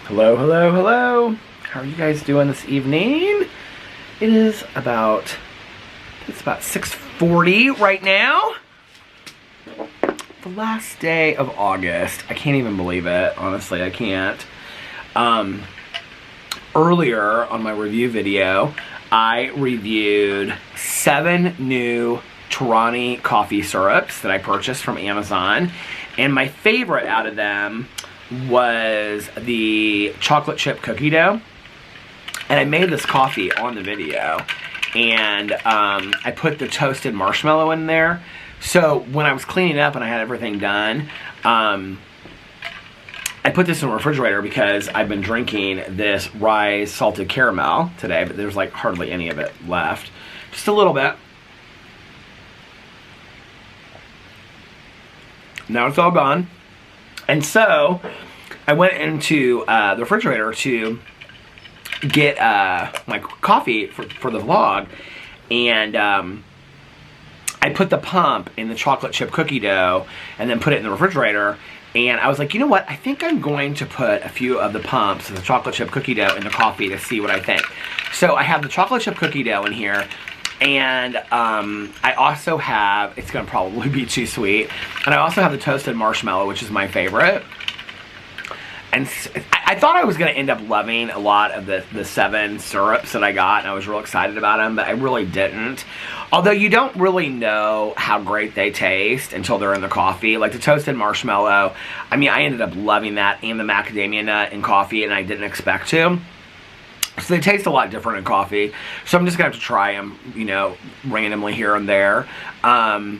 Hello, hello, hello. How are you guys doing this evening? It's about 6:40 right now. The last day of August. I can't even believe it. Honestly, I can't. Earlier on my review video, I reviewed 7 new Dietary coffee syrups that I purchased from Amazon. And my favorite out of them was the chocolate chip cookie dough. And I made this coffee on the video. And I put the toasted marshmallow in there. So when I was cleaning up and I had everything done, I put this in the refrigerator because I've been drinking this Rise salted caramel today, but there's like hardly any of it left. Just a little bit. Now it's all gone. And so I went into the refrigerator to get my coffee for the vlog, and I put the pump in the chocolate chip cookie dough and then put it in the refrigerator. And I was like, you know what? I think I'm going to put a few of the pumps of the chocolate chip cookie dough in the coffee to see what I think. So I have the chocolate chip cookie dough in here. And I also have, it's going to probably be too sweet, and I also have the toasted marshmallow, which is my favorite. And I thought I was going to end up loving a lot of the 7 syrups that I got, and I was real excited about them, but I really didn't. Although you don't really know how great they taste until they're in the coffee. Like the toasted marshmallow, I mean, I ended up loving that, and the macadamia nut in coffee, and I didn't expect to. So they taste a lot different in coffee. So I'm just going to have to try them, you know, randomly here and there. But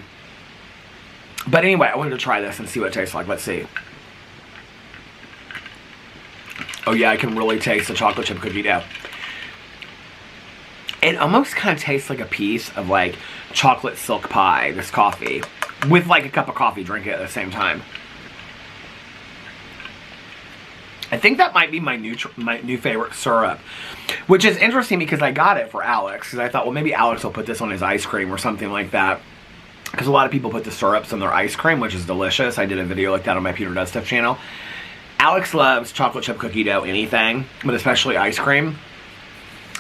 anyway, I wanted to try this and see what it tastes like. Let's see. Oh yeah, I can really taste the chocolate chip cookie dough. It almost kind of tastes like a piece of like chocolate silk pie, this coffee. With like a cup of coffee, drink it at the same time. I think that might be my new favorite syrup, which is interesting because I got it for Alex, because I thought, well, maybe Alex will put this on his ice cream or something like that, because a lot of people put the syrups on their ice cream, which is delicious. I did a video like that on my Peter Does Stuff channel. Alex loves chocolate chip cookie dough anything, but especially ice cream.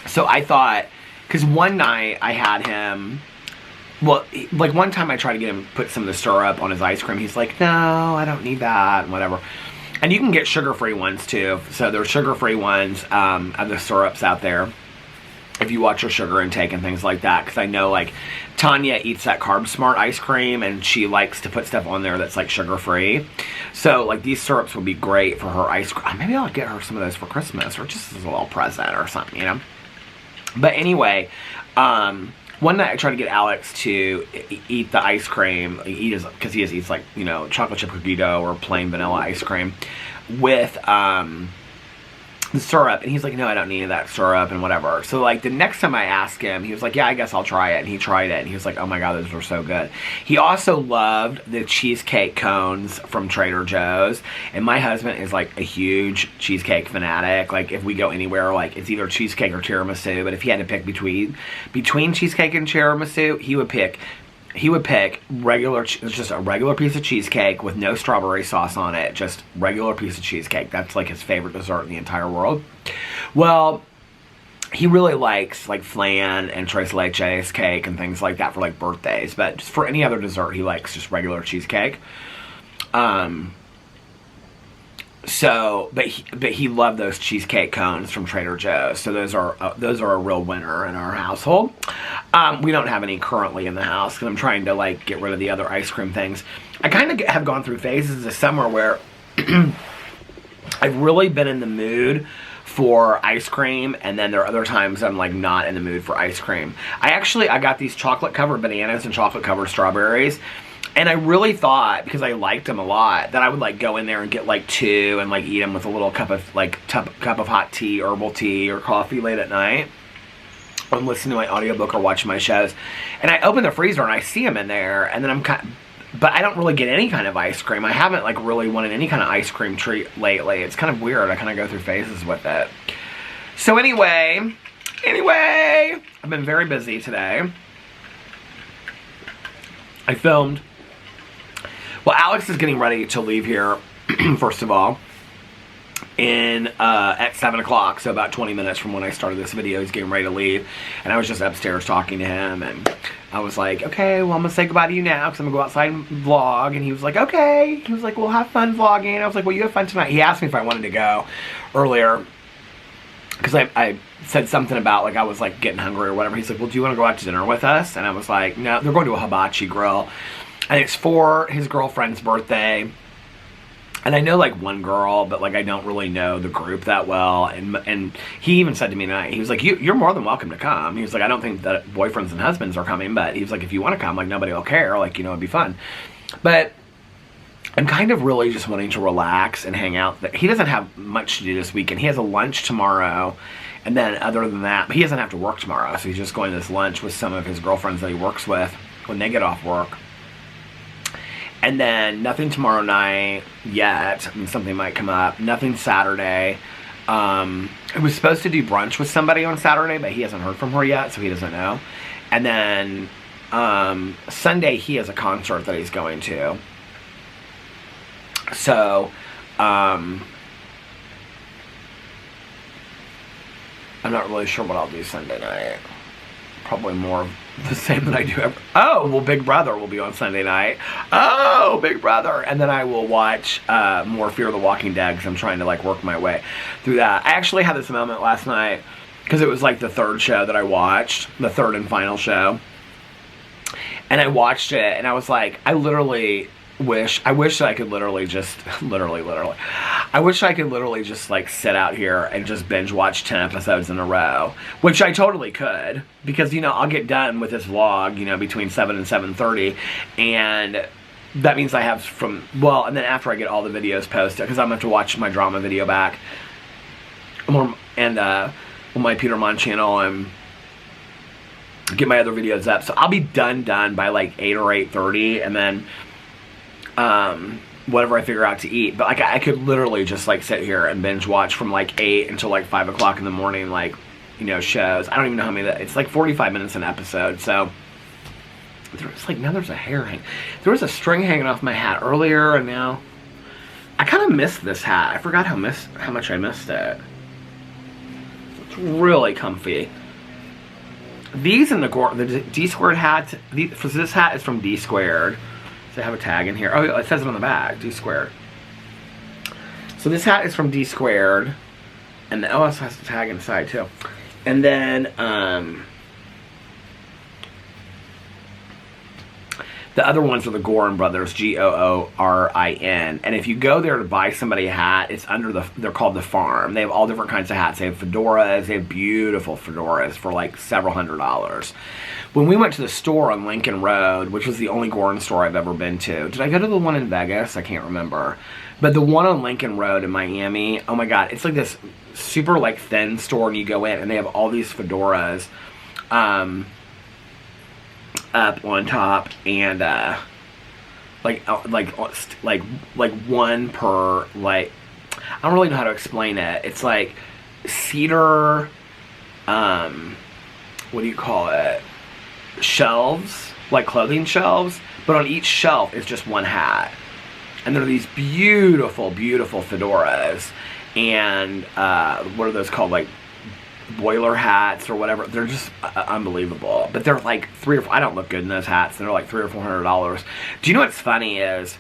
So I thought, because one night I had him, well, like one time I tried to get him to put some of the syrup on his ice cream. He's like, no, I don't need that, and whatever. And you can get sugar-free ones, too. So there's sugar-free ones of the syrups out there if you watch your sugar intake and things like that. Because I know, like, Tanya eats that Carb Smart ice cream, and she likes to put stuff on there that's, like, sugar-free. So, like, these syrups would be great for her ice cream. Maybe I'll get her some of those for Christmas, or just as a little present or something, you know? But anyway, one night I tried to get Alex to eat the ice cream, because he eats like, you know, chocolate chip cookie dough or plain vanilla ice cream with the syrup, and he's like, no, I don't need that syrup and whatever. So like the next time I asked him, he was like, yeah, I guess I'll try it, and he tried it, and he was like, oh my god, those were so good. He also loved the cheesecake cones from Trader Joe's, and my husband is like a huge cheesecake fanatic. Like if we go anywhere, like it's either cheesecake or tiramisu, but if he had to pick between cheesecake and tiramisu, he would pick regular, just a regular piece of cheesecake with no strawberry sauce on it. Just regular piece of cheesecake. That's like his favorite dessert in the entire world. Well, he really likes like flan and tres leches cake and things like that for like birthdays. But just for any other dessert, he likes just regular cheesecake. But he loved those cheesecake cones from Trader Joe's. So those are a real winner in our household. We don't have any currently in the house because I'm trying to like get rid of the other ice cream things. I kind of have gone through phases this summer where I've really been in the mood for ice cream, and then there are other times I'm like not in the mood for ice cream. I got these chocolate covered bananas and chocolate covered strawberries. And I really thought, because I liked them a lot, that I would like go in there and get like 2 and like eat them with a little cup of hot tea, herbal tea, or coffee late at night. I'm listening to my audiobook or watching my shows. And I open the freezer and I see them in there, and then but I don't really get any kind of ice cream. I haven't like really wanted any kind of ice cream treat lately. It's kind of weird. I kind of go through phases with it. So anyway, I've been very busy today. I filmed. Well, Alex is getting ready to leave here, first of all. at 7 o'clock, so about 20 minutes from when I started this video. He's getting ready to leave, and I was just upstairs talking to him, and I was like, okay, well, I'm gonna say goodbye to you now because I'm gonna go outside and vlog. And he was like, okay. He was like, well, have fun vlogging. I was like, well, you have fun tonight. He asked me if I wanted to go earlier because I said something about, like, I was like getting hungry or whatever. He's like, well, do you want to go out to dinner with us? And I was like, no. They're going to a hibachi grill, and it's for his girlfriend's birthday. And I know, like, one girl, but, like, I don't really know the group that well. And he even said to me tonight, he was like, you're more than welcome to come. He was like, I don't think that boyfriends and husbands are coming, but he was like, if you want to come, like, nobody will care. Like, you know, it'd be fun. But I'm kind of really just wanting to relax and hang out. He doesn't have much to do this weekend. He has a lunch tomorrow. And then other than that, he doesn't have to work tomorrow. So he's just going to this lunch with some of his girlfriends that he works with when they get off work. And then nothing tomorrow night yet. I mean, something might come up. Nothing Saturday. I was supposed to do brunch with somebody on Saturday, but he hasn't heard from her yet, so he doesn't know. And then Sunday, he has a concert that he's going to. So, I'm not really sure what I'll do Sunday night. Probably more of the same that I do every... Oh, well, Big Brother will be on Sunday night. Oh, Big Brother. And then I will watch more Fear the Walking Dead because I'm trying to, like, work my way through that. I actually had this moment last night because it was, like, the third show that I watched. The third and final show. And I watched it, and I was like, I wish that I could literally just, I wish I could literally just, like, sit out here and just binge watch 10 episodes in a row, which I totally could, because, you know, I'll get done with this vlog, you know, between 7 and 7:30, and that means I have and then after I get all the videos posted, because I'm going to have to watch my drama video back, and on my Peter Monn channel, and get my other videos up, so I'll be done by, like, 8 or 8:30, and then whatever I figure out to eat. But, like, I could literally just, like, sit here and binge watch from, like, 8 until, like, 5 o'clock in the morning, like, you know, shows. I don't even know how many it's like 45 minutes an episode. So there's, like, now there's a hair hang. There was a string hanging off my hat earlier, and now I kind of missed this hat. I forgot how much I missed it. It's really comfy. These and the D squared hat, for this hat is from D squared. They have a tag in here. Oh, it says it on the back, D squared. So this hat is from D squared, and the OS has a tag inside too. And then the other ones are the Gorin Brothers, Goorin, and if you go there to buy somebody a hat, it's under they're called the Farm. They have all different kinds of hats. They have fedoras. They have beautiful fedoras for like several $100s. When we went to the store on Lincoln Road, which was the only Gorin store I've ever been to. Did I go to the one in Vegas? I can't remember. But the one on Lincoln Road in Miami, oh my God, it's like this super, like, thin store, and you go in, and they have all these fedoras up on top, and like one per, like, I don't really know how to explain it. It's like cedar, what do you call it? Shelves, like clothing shelves, but on each shelf is just one hat. And there are these beautiful, beautiful fedoras, and what are those called, like boiler hats or whatever. They're just unbelievable. But they're like I don't look good in those hats. They're like $300 or $400. Do you know what's funny is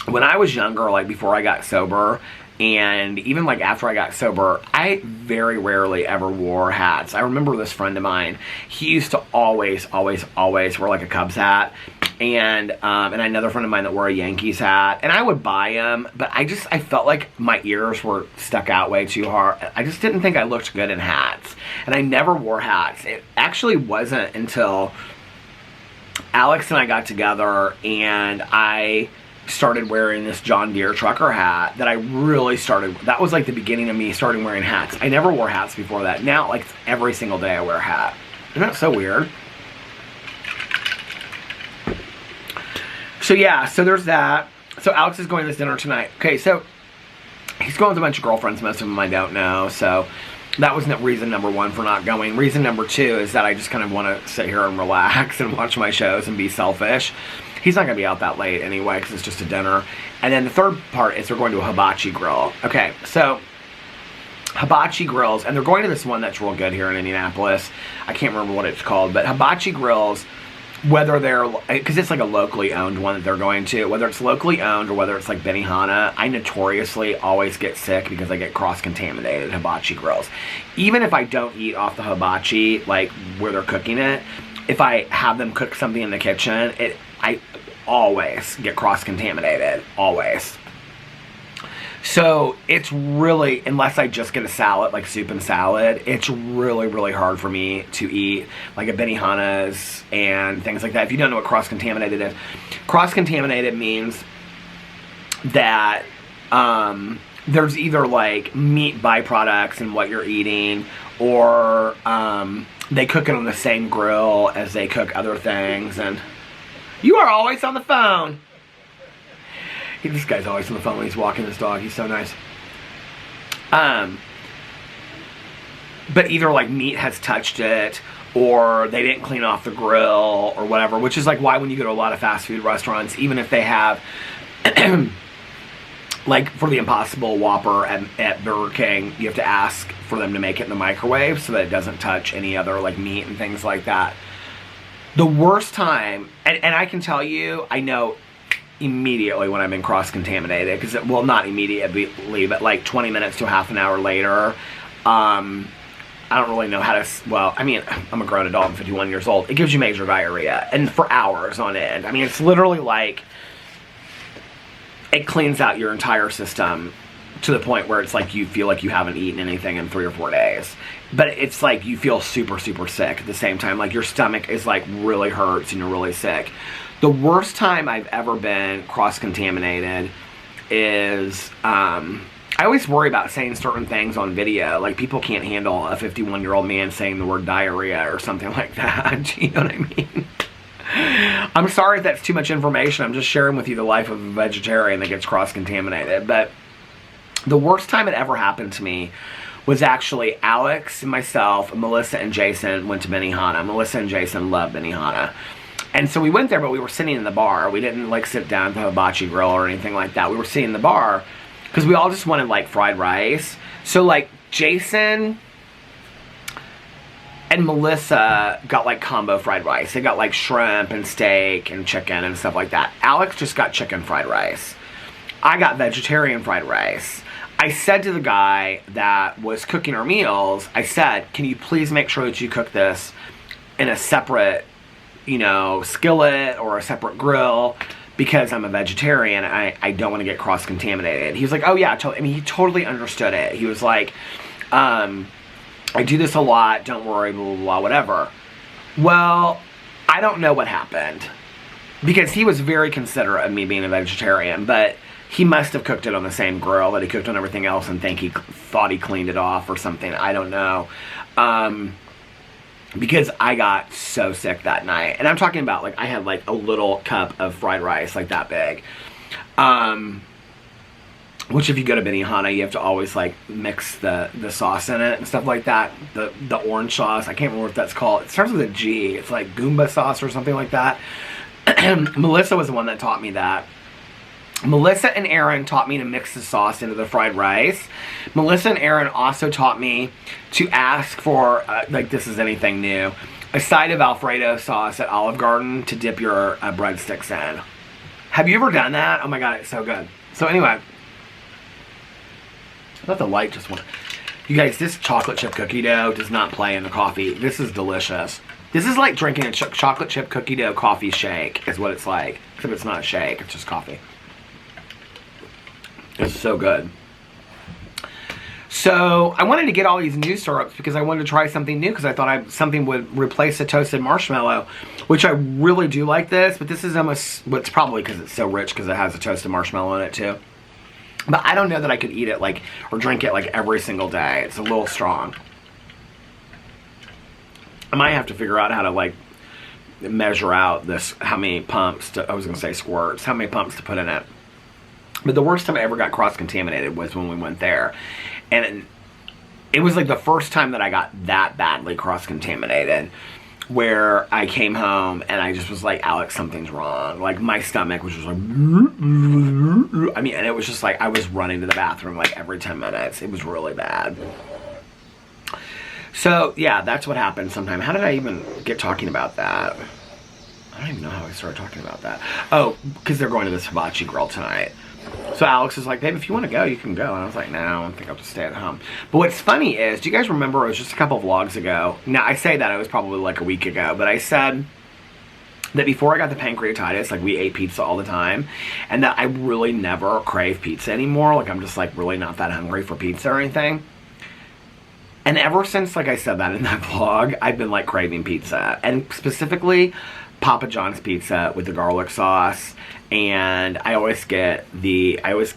when I was younger, like before I got sober, and even like after I got sober, I very rarely ever wore hats. I remember this friend of mine, he used to always wear like a Cubs hat, and another friend of mine that wore a Yankees hat, and I would buy them, but I felt like my ears were stuck out way too hard. I just didn't think I looked good in hats, and I never wore hats. It actually wasn't until Alex and I got together, and I started wearing this John Deere trucker hat that I really started. That was like the beginning of me starting wearing hats. I never wore hats before that. Now, like, every single day I wear a hat. Isn't that so weird? So yeah, so there's that. So Alex is going to this dinner tonight. Okay, so he's going with a bunch of girlfriends. Most of them I don't know. So that was reason number one for not going. Reason number two is that I just kind of want to sit here and relax and watch my shows and be selfish. He's not going to be out that late anyway because it's just a dinner. And then the third part is they're going to a hibachi grill. Okay, so hibachi grills, and they're going to this one that's real good here in Indianapolis. I can't remember what it's called, but hibachi grills, whether they're, because it's like a locally owned one that they're going to, whether it's locally owned or whether it's like Benihana, I notoriously always get sick because I get cross-contaminated hibachi grills. Even if I don't eat off the hibachi, like where they're cooking it, if I have them cook something in the kitchen, I always get cross-contaminated, always. So it's really, unless I just get a salad, like soup and salad, it's really, really hard for me to eat like a Benihana's and things like that. If you don't know what cross-contaminated is, cross-contaminated means that there's either like meat byproducts in what you're eating, or they cook it on the same grill as they cook other things. And you are always on the phone. This guy's always on the phone when he's walking his dog. He's so nice. But either like meat has touched it, or they didn't clean off the grill, or whatever. Which is like why when you go to a lot of fast food restaurants, even if they have, like for the Impossible Whopper at Burger King, you have to ask for them to make it in the microwave so that it doesn't touch any other like meat and things like that. The worst time, and I can tell you, I know immediately when I've been cross-contaminated, because, well, not immediately, but like 20 minutes to half an hour later, I don't really know how to, well, I mean, I'm a grown adult, I'm 51 years old, it gives you major diarrhea, and for hours on end. I mean, it's literally like, it cleans out your entire system to the point where it's like you feel like you haven't eaten anything in 3 or 4 days. But it's like you feel super, super sick at the same time. Like your stomach is like really hurts and you're really sick. The worst time I've ever been cross-contaminated is, I always worry about saying certain things on video. Like people can't handle a 51-year-old man saying the word diarrhea or something like that. You know what I mean? I'm sorry if that's too much information. I'm just sharing with you the life of a vegetarian that gets cross-contaminated. But the worst time it ever happened to me was actually Alex and myself, Melissa and Jason went to Benihana. Melissa and Jason love Benihana. And so we went there, but we were sitting in the bar. We didn't like sit down at the hibachi grill or anything like that. We were sitting in the bar because we all just wanted like fried rice. So like Jason and Melissa got like combo fried rice. They got like shrimp and steak and chicken and stuff like that. Alex just got chicken fried rice. I got vegetarian fried rice. I said to the guy that was cooking our meals, I said, can you please make sure that you cook this in a separate, you know, skillet or a separate grill, because I'm a vegetarian. I don't want to get cross-contaminated. He was like, oh yeah, I mean, he totally understood it. He was like, I do this a lot, don't worry, blah, blah, blah, whatever. Well, I don't know what happened, because he was very considerate of me being a vegetarian, but he must have cooked it on the same grill that he cooked on everything else and thought he cleaned it off or something. I don't know. Because I got so sick that night. And I'm talking about, like, I had, like, a little cup of fried rice, like, that big. Which, if you go to Benihana, you have to always, like, mix the sauce in it and stuff like that. The orange sauce. I can't remember what that's called. It starts with a G. It's, like, Goomba sauce or something like that. Melissa was the one that taught me that. Melissa and Aaron taught me to mix the sauce into the fried rice. Melissa and Aaron also taught me to ask for, like this is anything new, a side of Alfredo sauce at Olive Garden to dip your breadsticks in. Have you ever done that? Oh my god, it's so good. So anyway, I thought the light just went. You guys, this chocolate chip cookie dough does not play in the coffee. This is delicious. This is like drinking a chocolate chip cookie dough coffee shake is what it's like. Except it's not a shake, it's just coffee. It's so good. So I wanted to get all these new syrups because I wanted to try something new, because I thought something would replace a toasted marshmallow, which I really do like this, but this is almost, well, it's probably because it's so rich because it has a toasted marshmallow in it too. But I don't know that I could eat it like, or drink it like every single day. It's a little strong. I might have to figure out how to like measure out this, how many pumps to, I was going to say squirts, how many pumps to put in it. But the worst time I ever got cross-contaminated was when we went there. And it was like the first time that I got that badly cross-contaminated. where I came home and I just was like, Alex, something's wrong. Like, my stomach was just like, I mean, and it was just like, I was running to the bathroom like every 10 minutes. It was really bad. So, yeah, that's what happened sometime. How did I even get talking about that? I don't even know how I started talking about that. Oh, because they're going to this hibachi grill tonight. So Alex is like, babe, if you want to go, you can go. And I was like, no, I don't think I'll just stay at home. But what's funny is, do you guys remember, it was just a couple of vlogs ago. Now, I say that, it was probably like a week ago. But I said that before I got the pancreatitis, like, we ate pizza all the time. And that I really never crave pizza anymore. Like, I'm just, like, really not that hungry for pizza or anything. And ever since, like I said that in that vlog, I've been, like, craving pizza. And specifically, Papa John's pizza with the garlic sauce. And I always get a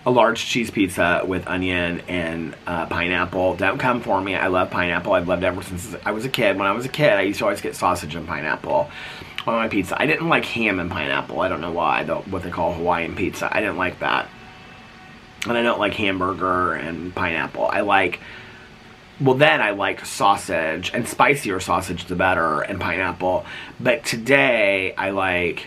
large cheese pizza with onion and pineapple. Don't come for me. I love pineapple. I've loved it ever since I was a kid. When I was a kid, I used to always get sausage and pineapple on my pizza. I didn't like ham and pineapple. I don't know why. What they call Hawaiian pizza. I didn't like that. And I don't like hamburger and pineapple. Then I like sausage, and spicier sausage the better, and pineapple. But today, I like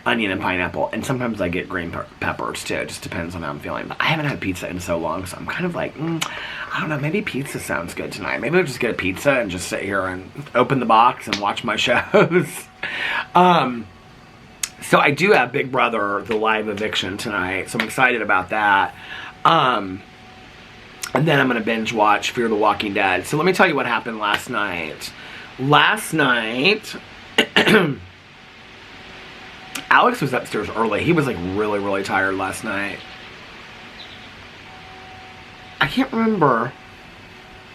onion and pineapple, and sometimes I get green peppers too. It just depends on how I'm feeling. But I haven't had pizza in so long, so I'm kind of like, I don't know, maybe pizza sounds good tonight. Maybe I'll just get a pizza and just sit here and open the box and watch my shows. So I do have Big Brother, the live eviction tonight, so I'm excited about that. And then I'm going to binge watch Fear the Walking Dead. So let me tell you what happened last night. Last night, Alex was upstairs early. He was like really, really tired last night. I can't remember.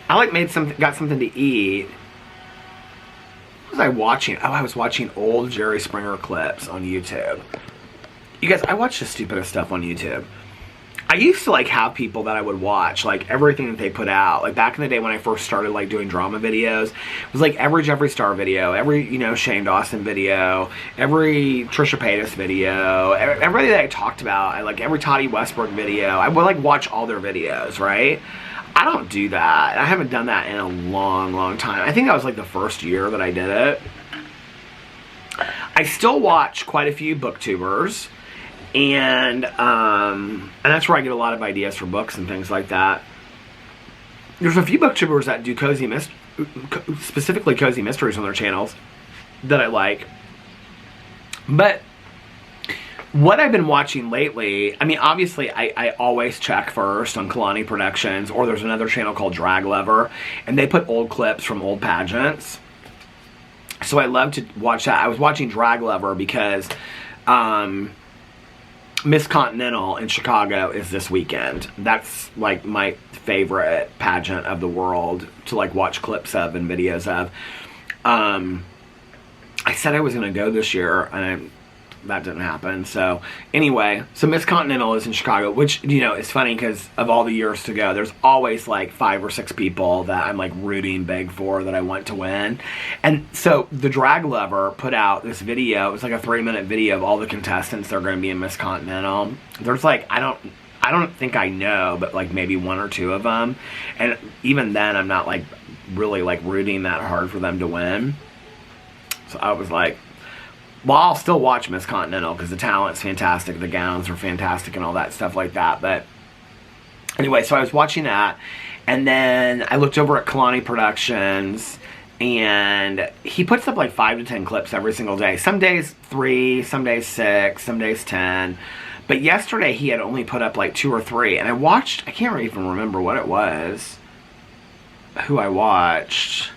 I like got something to eat. What was I watching? Oh, I was watching old Jerry Springer clips on YouTube. You guys, I watch the stupidest stuff on YouTube. I used to, like, have people that I would watch, like, everything that they put out. Like, back in the day when I first started, like, doing drama videos, it was, like, every Jeffree Star video, every, Shane Dawson video, every Trisha Paytas video, everybody that I talked about, like, every Toddy Westbrook video. I would, like, watch all their videos, right? I don't do that. I haven't done that in a long, long time. I think that was, like, the first year that I did it. I still watch quite a few booktubers. And that's where I get a lot of ideas for books and things like that. There's a few booktubers that do specifically cozy mysteries on their channels that I like. But what I've been watching lately, I mean, obviously I always check first on Kalani Productions, or there's another channel called Drag Lover, and they put old clips from old pageants. So I love to watch that. I was watching Drag Lover because Miss Continental in Chicago is this weekend. That's, like, my favorite pageant of the world to, like, watch clips of and videos of. I said I was going to go this year, and that didn't happen. So, anyway, so Miss Continental is in Chicago, which, is funny because of all the years to go, there's always, like, 5 or 6 people that I'm, like, rooting big for that I want to win. And so, the Drag Lover put out this video. It was, like, a 3-minute video of all the contestants that are going to be in Miss Continental. There's, like, I don't think I know, but, like, maybe 1 or 2 of them. And even then, I'm not, like, really, like, rooting that hard for them to win. So, I was like, well, I'll still watch Miss Continental because the talent's fantastic, the gowns are fantastic and all that stuff like that. But anyway, so I was watching that, and then I looked over at Kalani Productions, and he puts up like 5 to 10 clips every single day. Some days 3, some days 6, some days 10. But yesterday he had only put up like 2 or 3, and I can't even remember what it was, who I watched.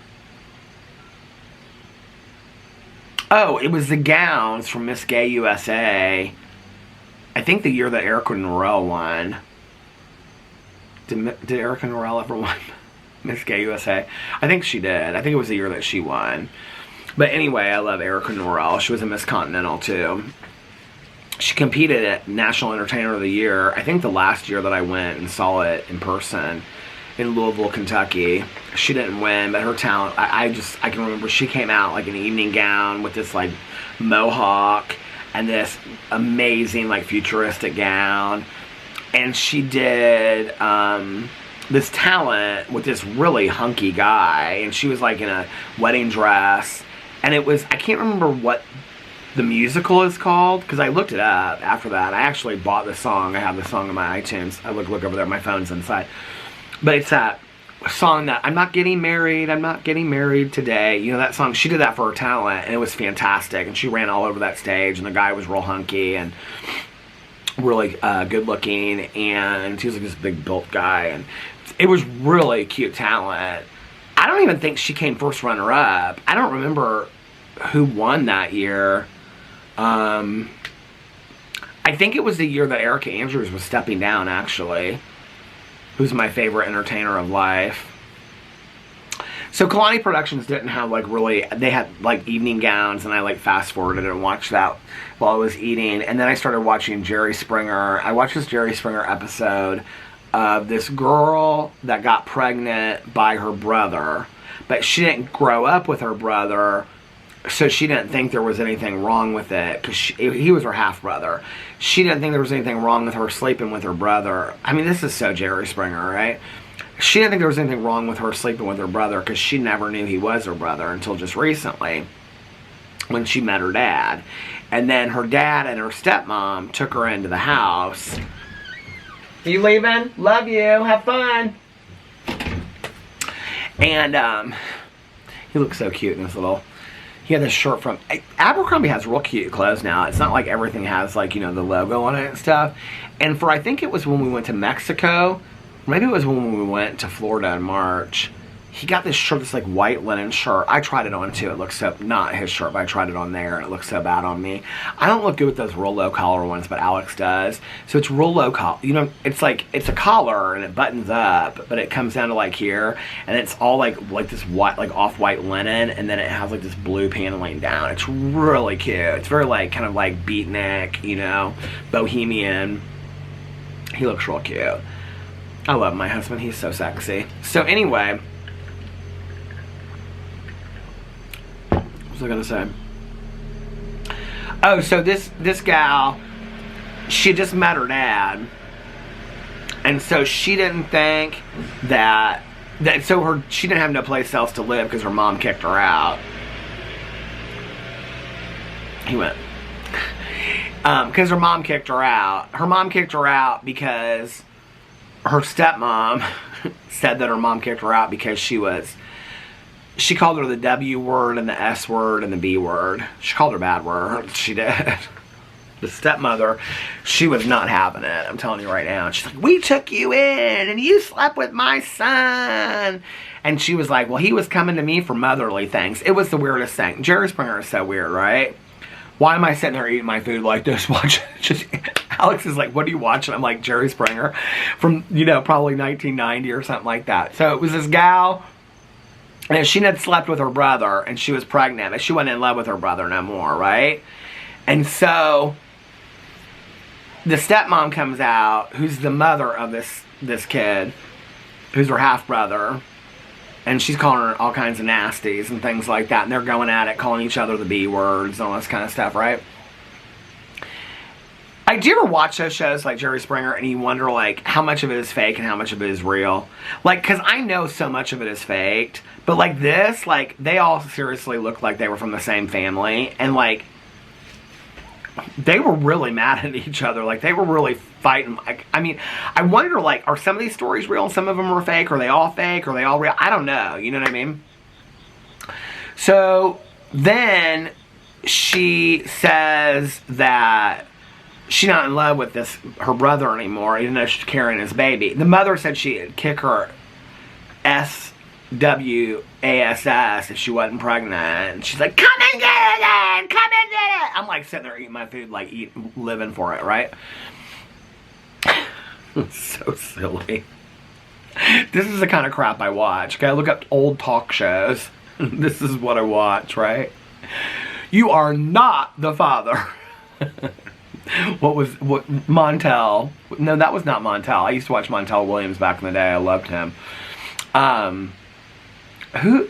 Oh, it was the gowns from Miss Gay USA. I think the year that Erica Norell won. Did Erica Norell ever win Miss Gay USA? I think she did. I think it was the year that she won. But anyway, I love Erica Norell. She was a Miss Continental too. She competed at National Entertainer of the Year, I think the last year that I went and saw it in person in Louisville, Kentucky. She didn't win, but her talent, I can remember she came out like in an evening gown with this like mohawk and this amazing like futuristic gown, and she did this talent with this really hunky guy, and she was like in a wedding dress, and it was, I can't remember what the musical is called, because I looked it up after that. I actually bought the song. I have the song on my iTunes. I look over there, my phone's inside. But it's that song that, I'm not getting married today. You know that song? She did that for her talent, and it was fantastic, and she ran all over that stage, and the guy was real hunky, and really good looking, and he was like this big built guy, and it was really cute talent. I don't even think she came first runner up. I don't remember who won that year. I think it was the year that Erica Andrews was stepping down, actually, who's my favorite entertainer of life. So Kalani Productions didn't have like really, they had like evening gowns, and I like fast forwarded and watched that while I was eating. And then I started watching Jerry Springer. I watched this Jerry Springer episode of this girl that got pregnant by her brother, but she didn't grow up with her brother, so she didn't think there was anything wrong with it, because he was her half-brother. She didn't think there was anything wrong with her sleeping with her brother. I mean, this is so Jerry Springer, right? She didn't think there was anything wrong with her sleeping with her brother, because she never knew he was her brother until just recently, when she met her dad. And then her dad and her stepmom took her into the house. Are you leaving? Love you. Have fun. And he looks so cute in his little... He had this shirt from... Abercrombie has real cute clothes now. It's not like everything has, like, you know, the logo on it and stuff. And for, I think it was when we went to Mexico, maybe it was when we went to Florida in March, he got this shirt, this like white linen shirt. I tried it on too. It looks so, not his shirt, but I tried it on there, and it looks so bad on me. I don't look good with those real low collar ones, but Alex does. So it's real low collar. You know, it's like, it's a collar and it buttons up, but it comes down to like here, and it's all like this white, like off-white linen, and then it has like this blue paneling down. It's really cute. It's very like, kind of like beatnik, you know, bohemian. He looks real cute. I love my husband. He's so sexy. So anyway... What was I gonna say? Oh, so this gal, she just met her dad, and so she didn't think that she didn't have no place else to live because her mom kicked her out. He went because her mom kicked her out. Her mom kicked her out because her stepmom said that her mom kicked her out because she called her the W word and the S word and the B word. She called her bad words. She did. The stepmother, she was not having it. I'm telling you right now. She's like, we took you in and you slept with my son. And she was like, well, he was coming to me for motherly things. It was the weirdest thing. Jerry Springer is so weird, right? Why am I sitting there eating my food like this? Watching, just Alex is like, what are you watching? I'm like, Jerry Springer from, you know, probably 1990 or something like that. So it was this gal... And she had slept with her brother, and she was pregnant, but she wasn't in love with her brother no more, right? And so, the stepmom comes out, who's the mother of this kid, who's her half-brother, and she's calling her all kinds of nasties and things like that, and they're going at it, calling each other the B words and all this kind of stuff, right? Do you ever watch those shows like Jerry Springer and you wonder like how much of it is fake and how much of it is real? Like, because I know so much of it is faked, but like this, like they all seriously looked like they were from the same family, and like they were really mad at each other. Like they were really fighting. Like, I mean, I wonder like, are some of these stories real and some of them are fake? Are they all fake? Are they all real? I don't know. You know what I mean? So then she says that she's not in love with her brother anymore, even though she's carrying his baby. The mother said she'd kick her SWASS if she wasn't pregnant. And she's like, come and get it then! Come and get it! I'm like sitting there eating my food, like living for it, right? So silly. This is the kind of crap I watch. Okay, I look up old talk shows. This is what I watch, right? You are not the father. What Montel? No, that was not Montel. I used to watch Montel Williams back in the day. I loved him.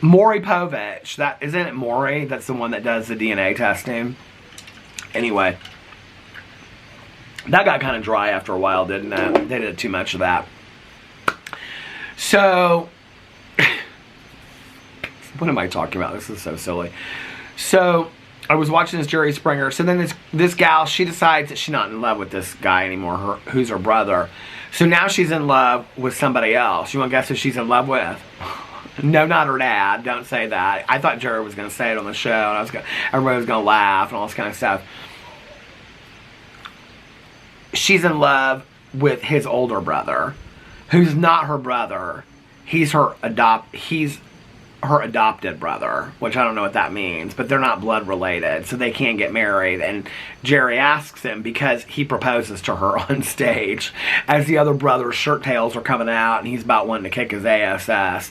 Maury Povich. That isn't it Maury? That's the one that does the DNA testing. Anyway, that got kind of dry after a while, didn't it? They did too much of that. So, what am I talking about? This is so silly. So, I was watching this Jerry Springer. So then this gal, she decides that she's not in love with this guy anymore, who's her brother. So now she's in love with somebody else. You want to guess who she's in love with? No, not her dad. Don't say that. I thought Jerry was going to say it on the show, and everybody was going to laugh and all this kind of stuff. She's in love with his older brother, who's not her brother. He's her adopted brother, which I don't know what that means, but they're not blood related, so they can't get married. And Jerry asks him because he proposes to her on stage as the other brother's shirt tails are coming out, and he's about wanting to kick his ass.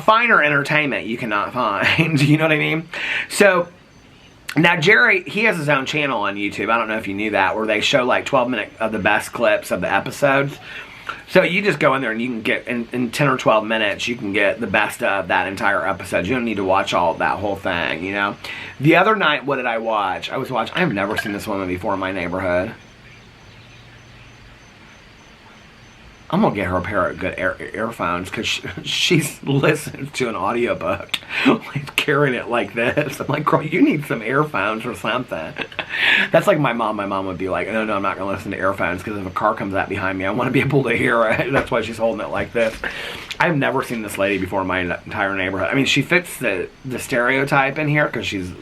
Finer entertainment you cannot find. You know what I mean? So now Jerry, he has his own channel on YouTube. I don't know if you knew that, where they show like 12 minutes of the best clips of the episodes. So you just go in there and you can get, in 10 or 12 minutes, you can get the best of that entire episode. You don't need to watch that whole thing, you know. The other night, what did I watch? I've never seen this woman before in my neighborhood. I'm going to get her a pair of good earphones, because she's listening to an audiobook, like carrying it like this. I'm like, girl, you need some earphones or something. That's like my mom. My mom would be like, no, I'm not going to listen to earphones, because if a car comes out behind me, I want to be able to hear it. That's why she's holding it like this. I've never seen this lady before in my entire neighborhood. I mean, she fits the stereotype in here, because she's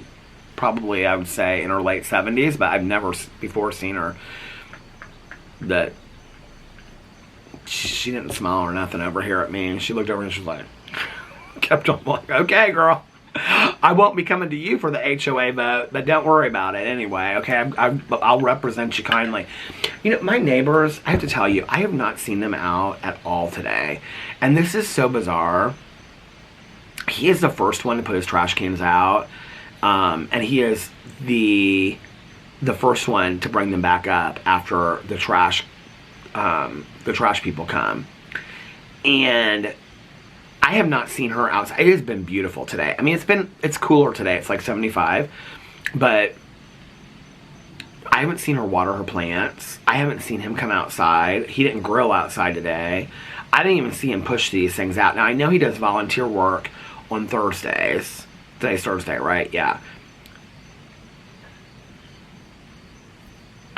probably, I would say, in her late 70s, but I've never before seen her that... She didn't smile or nothing over here at me. And she looked over and she was like, kept on like, okay, girl, I won't be coming to you for the HOA vote, but don't worry about it anyway. Okay, I'll represent you kindly. You know, my neighbors, I have to tell you, I have not seen them out at all today. And this is so bizarre. He is the first one to put his trash cans out. And he is the first one to bring them back up after the trash people come. And I have not seen her outside. It has been beautiful today. I mean, it's cooler today. It's like 75, but I haven't seen her water her plants. I haven't seen him come outside. He didn't grill outside today. I didn't even see him push these things out. Now, I know he does volunteer work on Thursdays. Today's Thursday, right? Yeah.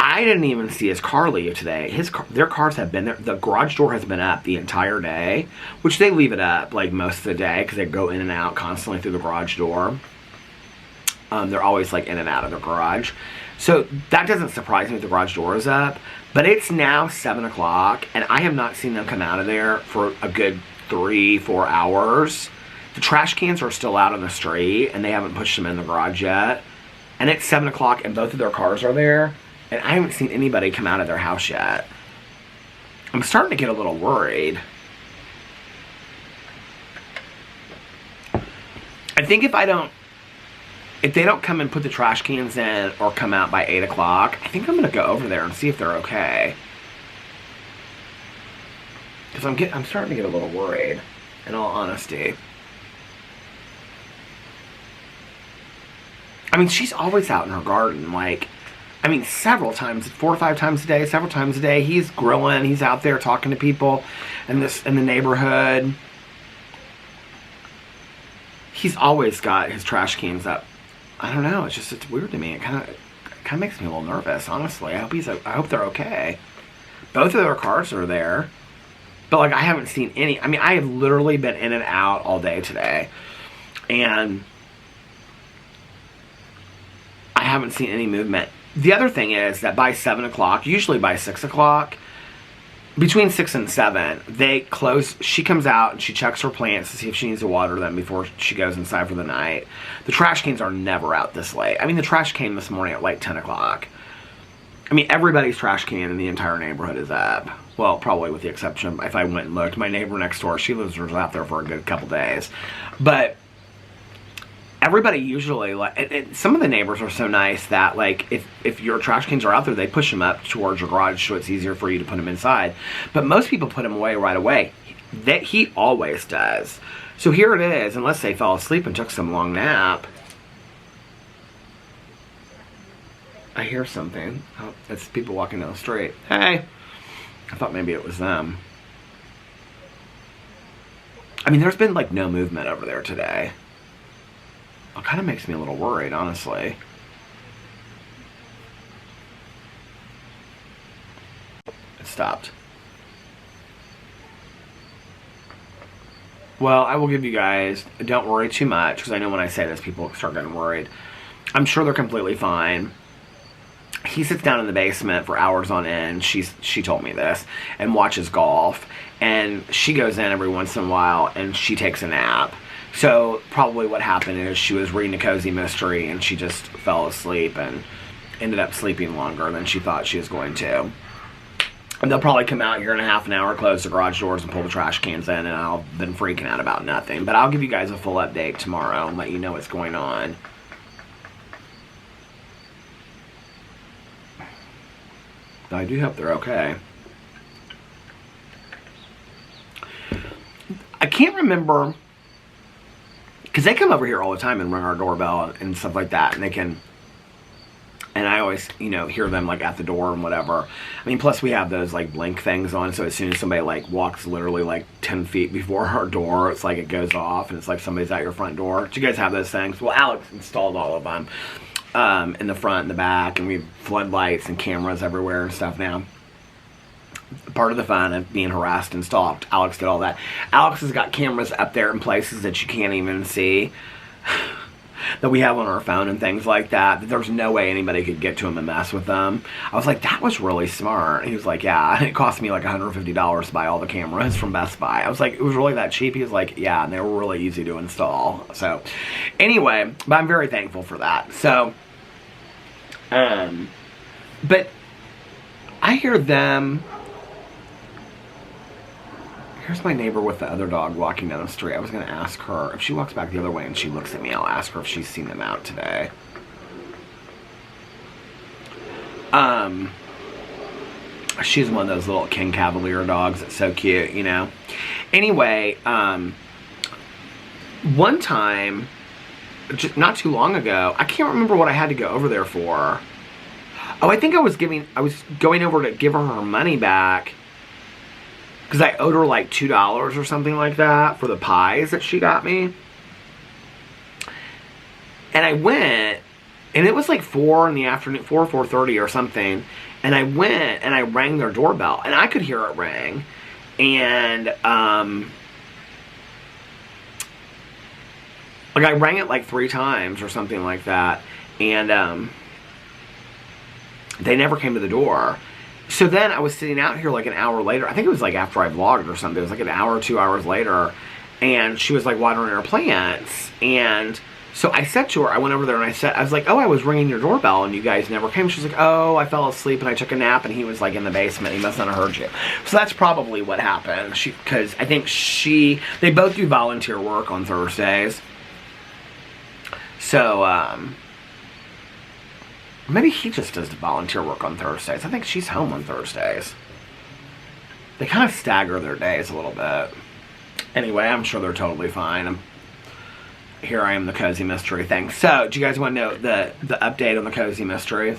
I didn't even see his car leave today. Their cars have been there. The garage door has been up the entire day, which they leave it up like most of the day because they go in and out constantly through the garage door. They're always like in and out of the garage. So that doesn't surprise me if the garage door is up. But it's now 7 o'clock and I have not seen them come out of there for a good 3-4 hours. The trash cans are still out on the street and they haven't pushed them in the garage yet. And it's 7 o'clock and both of their cars are there. And I haven't seen anybody come out of their house yet. I'm starting to get a little worried. I think if they don't come and put the trash cans in or come out by 8 o'clock, I think I'm going to go over there and see if they're okay. Because I'm starting to get a little worried, in all honesty. I mean, she's always out in her garden, like... I mean, several times, 4 or 5 times a day, several times a day. He's grilling. He's out there talking to people in the neighborhood. He's always got his trash cans up. I don't know. It's weird to me. It kind of makes me a little nervous, honestly. I hope they're okay. Both of their cars are there, but like I haven't seen any. I mean, I have literally been in and out all day today, and I haven't seen any movement. The other thing is that by 7 o'clock, usually by 6 o'clock, between 6 and 7, they close. She comes out and she checks her plants to see if she needs to water them before she goes inside for the night. The trash cans are never out this late. I mean, the trash came this morning at like 10 o'clock. I mean, everybody's trash can in the entire neighborhood is up. Well, probably with the exception of if I went and looked. My neighbor next door, she was out there for a good couple days. But... everybody usually, like, some of the neighbors are so nice that, like, if your trash cans are out there, they push them up towards your garage so it's easier for you to put them inside. But most people put them away right away. He always does. So here it is, unless they fell asleep and took some long nap. I hear something. Oh, it's people walking down the street. Hey! I thought maybe it was them. I mean, there's been like no movement over there today. It kind of makes me a little worried, honestly. It stopped. Well, I will give you guys, don't worry too much, because I know when I say this, people start getting worried. I'm sure they're completely fine. He sits down in the basement for hours on end. She told me this, and watches golf. And she goes in every once in a while, and she takes a nap. So probably what happened is she was reading a cozy mystery, and she just fell asleep and ended up sleeping longer than she thought she was going to. And they'll probably come out here in a half an hour, close the garage doors, and pull the trash cans in, and I've been freaking out about nothing. But I'll give you guys a full update tomorrow and let you know what's going on. I do hope they're okay. I can't remember, because they come over here all the time and ring our doorbell and stuff like that, and they can, and I always, you know, hear them like at the door and whatever. I mean, plus we have those like blink things on, so as soon as somebody like walks literally like 10 feet before our door, it's like it goes off and it's like somebody's at your front door. Do you guys have those things? Well, Alex installed all of them. In the front and the back, and we have floodlights and cameras everywhere and stuff now. Part of the fun of being harassed and stalked. Alex did all that. Alex has got cameras up there in places that you can't even see, that we have on our phone and things like that. There's no way anybody could get to him and mess with them. I was like, that was really smart. And he was like, yeah. And it cost me like $150 to buy all the cameras from Best Buy. I was like, it was really that cheap? He was like, yeah, and they were really easy to install. So anyway, but I'm very thankful for that. So, but I hear them. Here's my neighbor with the other dog walking down the street. I was going to ask her, if she walks back the other way and she looks at me, I'll ask her if she's seen them out today. She's one of those little King Cavalier dogs that's so cute, you know. Anyway, one time, just not too long ago, I can't remember what I had to go over there for. Oh, I think I was going over to give her money back, because I owed her like $2 or something like that for the pies that she got me. And I went, and it was like 4 in the afternoon, 4:30 or something. And I went and I rang their doorbell, and I could hear it ring. And like I rang it like 3 times or something like that. And they never came to the door. So then I was sitting out here like an hour later. I think it was like after I vlogged or something. It was like an hour or 2 hours later. And she was like watering her plants. And so I said to her, I went over there and I was like, oh, I was ringing your doorbell and you guys never came. She's like, oh, I fell asleep and I took a nap and he was like in the basement. He must not have heard you. So that's probably what happened. Because I think they both do volunteer work on Thursdays. So, maybe he just does the volunteer work on Thursdays. I think she's home on Thursdays. They kind of stagger their days a little bit. Anyway, I'm sure they're totally fine. Here I am, the Cozy Mystery thing. So, do you guys want to know the update on the Cozy Mysteries?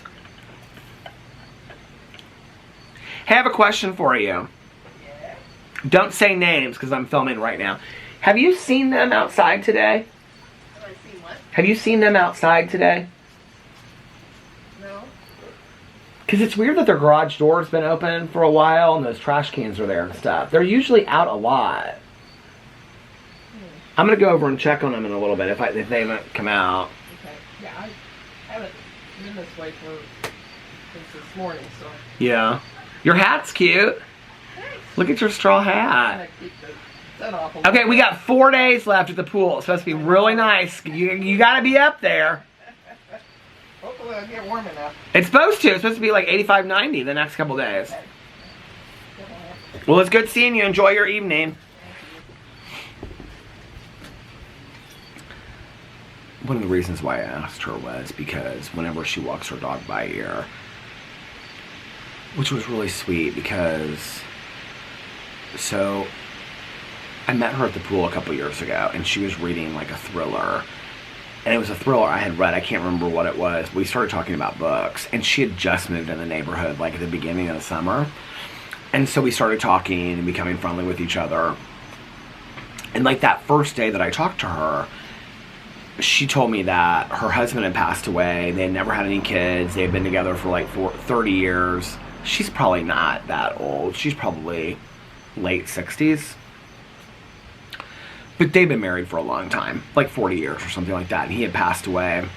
Hey, I have a question for you. Yeah. Don't say names, because I'm filming right now. Have you seen them outside today? Have I seen what? Have you seen them outside today? No. Because it's weird that their garage door's been open for a while and those trash cans are there and stuff. They're usually out a lot. I'm going to go over and check on them in a little bit if they haven't come out. Okay. Yeah, I haven't been this way since this morning, so. Yeah. Your hat's cute. Thanks. Look at your straw hat. Okay, we got 4 days left at the pool. It's supposed to be really nice. You got to be up there. Hopefully I'll get warm enough. It's supposed to. It's supposed to be like 85, 90 the next couple days. Well, it's good seeing you. Enjoy your evening. One of the reasons why I asked her was because whenever she walks her dog by here, which was really sweet because, so I met her at the pool a couple years ago and she was reading like a thriller. And it was a thriller I had read. I can't remember what it was. We started talking about books. And she had just moved in the neighborhood, like at the beginning of the summer. And so we started talking and becoming friendly with each other. And like that first day that I talked to her, she told me that her husband had passed away. They had never had any kids. They had been together for like 30 years. She's probably not that old. She's probably late 60s. But they've been married for a long time, like 40 years or something like that. And he had passed away.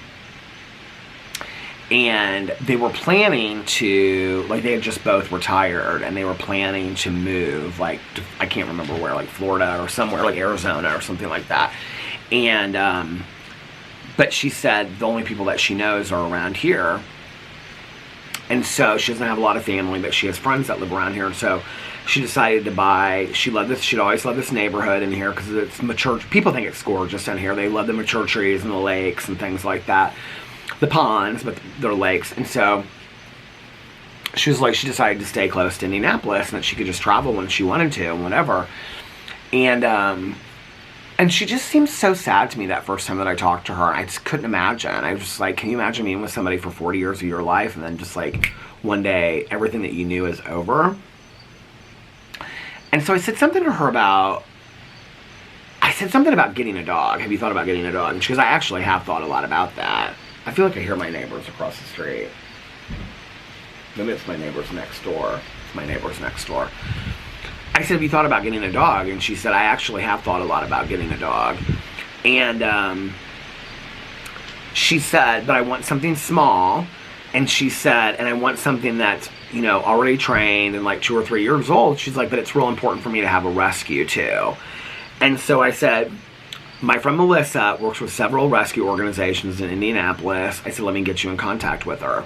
And they were planning to, like, they had just both retired, and they were planning to move, like, to, I can't remember where, like Florida or somewhere, like Arizona or something like that. And, but she said the only people that she knows are around here. And so she doesn't have a lot of family, but she has friends that live around here. And so she decided to buy, she'd always loved this neighborhood in here because it's mature. People think it's gorgeous down here. They love the mature trees and the lakes and things like that. The ponds, but they're lakes. And so she was like, she decided to stay close to Indianapolis and that she could just travel when she wanted to and whatever. And she just seemed so sad to me that first time that I talked to her. I just couldn't imagine. I was just like, can you imagine being with somebody for 40 years of your life and then just like one day everything that you knew is over? And so I said something to her about, getting a dog. Have you thought about getting a dog? And she goes, I actually have thought a lot about that. I feel like I hear my neighbors across the street. Maybe it's my neighbors next door. It's my neighbors next door. I said, have you thought about getting a dog? And she said, I actually have thought a lot about getting a dog. And she said, but I want something small. And she said, and I want something that's, you know, already trained and like 2 or 3 years old. She's like, but it's real important for me to have a rescue too. And so I said, my friend Melissa works with several rescue organizations in Indianapolis. I said, let me get you in contact with her.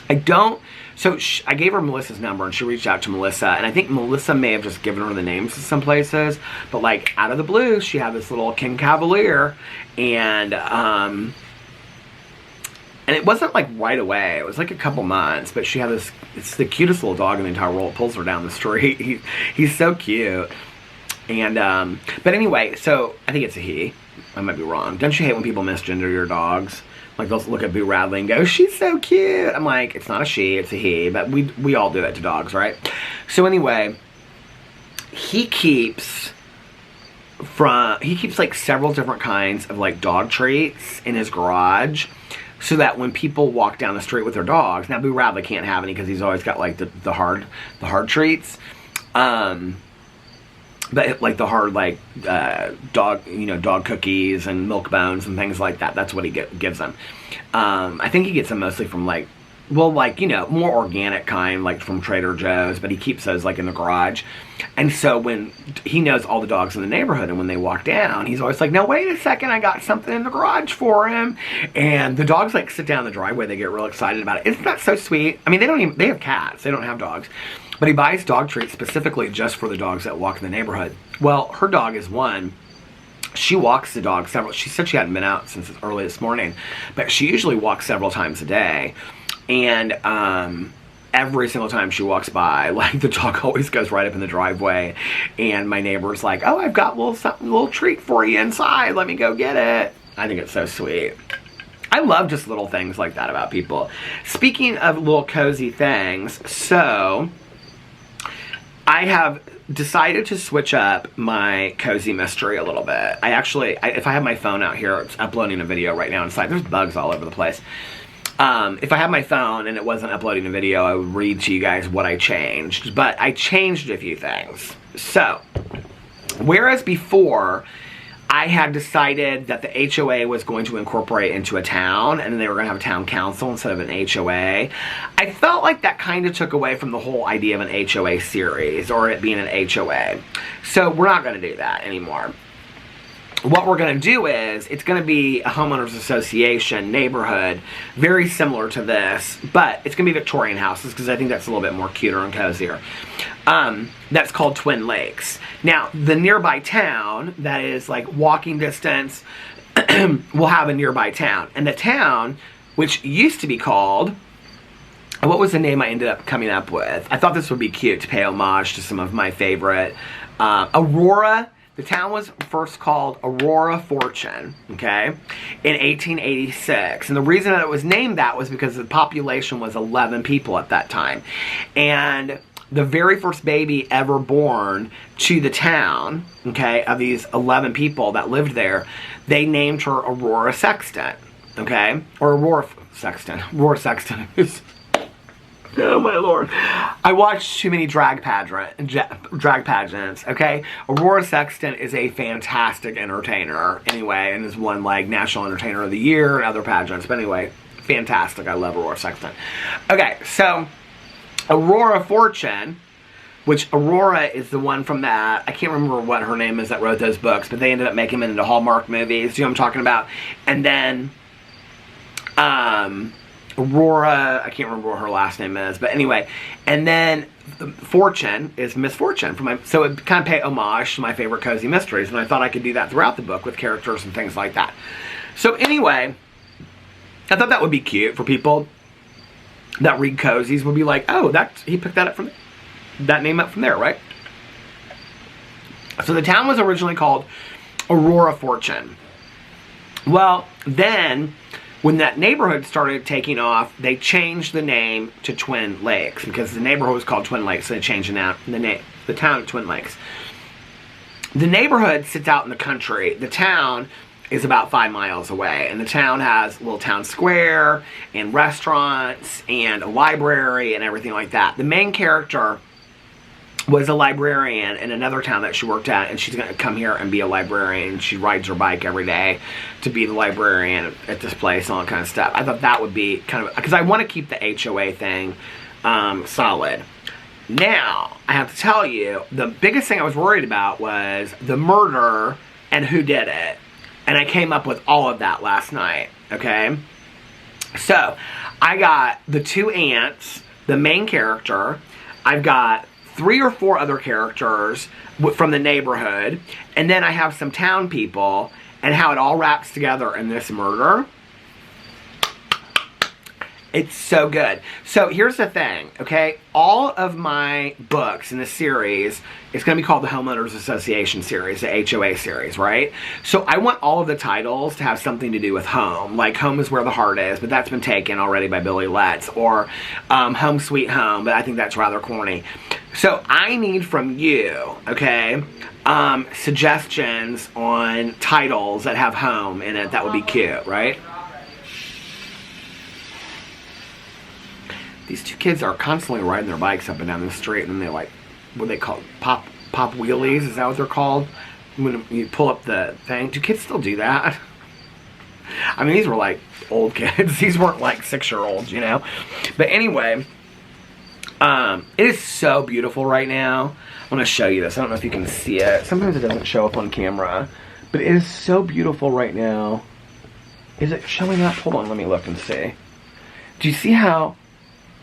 I gave her Melissa's number and she reached out to Melissa. And I think Melissa may have just given her the names of some places. But like out of the blue, she had this little King Cavalier. And it wasn't like right away. It was like a couple months. But she had this, it's the cutest little dog in the entire world. It pulls her down the street. He's so cute. And, but anyway, so I think it's a he. I might be wrong. Don't you hate when people misgender your dogs? Like they'll look at Boo Radley and go, she's so cute. I'm like, it's not a she, it's a he. But we all do it to dogs, right? So anyway, he keeps like several different kinds of like dog treats in his garage. So that when people walk down the street with their dogs, now Boo Radley can't have any because he's always got like the hard treats. But like the hard like dog cookies and milk bones and things like that. That's what he gives them. I think he gets them mostly from like, well, like, you know, more organic kind, like from Trader Joe's, but he keeps those like in the garage. And so when he knows all the dogs in the neighborhood, and when they walk down, he's always like, no, wait a second, I got something in the garage for him. And the dogs like sit down the driveway, they get real excited about it. Isn't that so sweet? I mean, they have cats, they don't have dogs. But he buys dog treats specifically just for the dogs that walk in the neighborhood. Well, her dog is one. She walks the dog she said she hadn't been out since early this morning, but she usually walks several times a day. And every single time she walks by, like the dog always goes right up in the driveway. And my neighbor's like, oh, I've got a little treat for you inside. Let me go get it. I think it's so sweet. I love just little things like that about people. Speaking of little cozy things, so I have decided to switch up my cozy mystery a little bit. If I have my phone out here, it's uploading a video right now inside. There's bugs all over the place. If I had my phone and it wasn't uploading a video, I would read to you guys what I changed. But I changed a few things. So, whereas before, I had decided that the HOA was going to incorporate into a town, and then they were going to have a town council instead of an HOA. I felt like that kind of took away from the whole idea of an HOA series, or it being an HOA. So we're not going to do that anymore. What we're going to do is, it's going to be a homeowners association neighborhood, very similar to this, but it's going to be Victorian houses, because I think that's a little bit more cuter and cozier. That's called Twin Lakes. Now, the nearby town, that is like walking distance, will have a nearby town. And the town, which used to be called, what was the name I ended up coming up with? I thought this would be cute to pay homage to some of my favorite, Aurora. The town was first called Aurora Fortune, okay, in 1886. And the reason that it was named that was because the population was 11 people at that time. And the very first baby ever born to the town, okay, of these 11 people that lived there, they named her Aurora Sexton, okay? Or Aurora Sexton. Aurora Sexton is... Oh my lord. I watched too many drag pageants, okay? Aurora Sexton is a fantastic entertainer, anyway, and has won, like, National Entertainer of the Year and other pageants. But anyway, fantastic. I love Aurora Sexton. Okay, so Aurora Fortune, which Aurora is the one from that, I can't remember what her name is that wrote those books, but they ended up making them into Hallmark movies. Do you know what I'm talking about? And then, Aurora, I can't remember what her last name is, but anyway, and then Fortune is Miss Fortune. So it kind of paid homage to my favorite cozy mysteries, and I thought I could do that throughout the book with characters and things like that. So anyway, I thought that would be cute for people that read cozies, would be like, oh, he picked that up from that name up from there, right? So the town was originally called Aurora Fortune. Well, then, when that neighborhood started taking off, they changed the name to Twin Lakes, because the neighborhood was called Twin Lakes, so they changed the town to Twin Lakes. The neighborhood sits out in the country. The town is about 5 miles away, and the town has a little town square and restaurants and a library and everything like that. The main character was a librarian in another town that she worked at, and she's going to come here and be a librarian. She rides her bike every day to be the librarian at this place and all that kind of stuff. I thought that would be kind of, because I want to keep the HOA thing solid. Now, I have to tell you, the biggest thing I was worried about was the murder and who did it. And I came up with all of that last night, okay? So, I got the 2 aunts, the main character. I've got 3 or 4 other characters from the neighborhood, and then I have some town people, and how it all wraps together in this murder. It's so good. So here's the thing, okay? All of my books in the series is going to be called the Homeowners Association series, the HOA series, right? So I want all of the titles to have something to do with home. Like Home is Where the Heart Is, but that's been taken already by Billy Letts. Or Home Sweet Home, but I think that's rather corny. So I need from you, okay, suggestions on titles that have home in it that would be cute, right? These 2 kids are constantly riding their bikes up and down the street, and then they like, what they call pop wheelies, is that what they're called? When you pull up the thing. Do kids still do that? I mean, these were like old kids. These weren't like 6-year-olds, you know? But anyway, it is so beautiful right now. I want to show you this. I don't know if you can see it. Sometimes it doesn't show up on camera, but it is so beautiful right now. Is it showing up? Hold on, let me look and see. Do you see how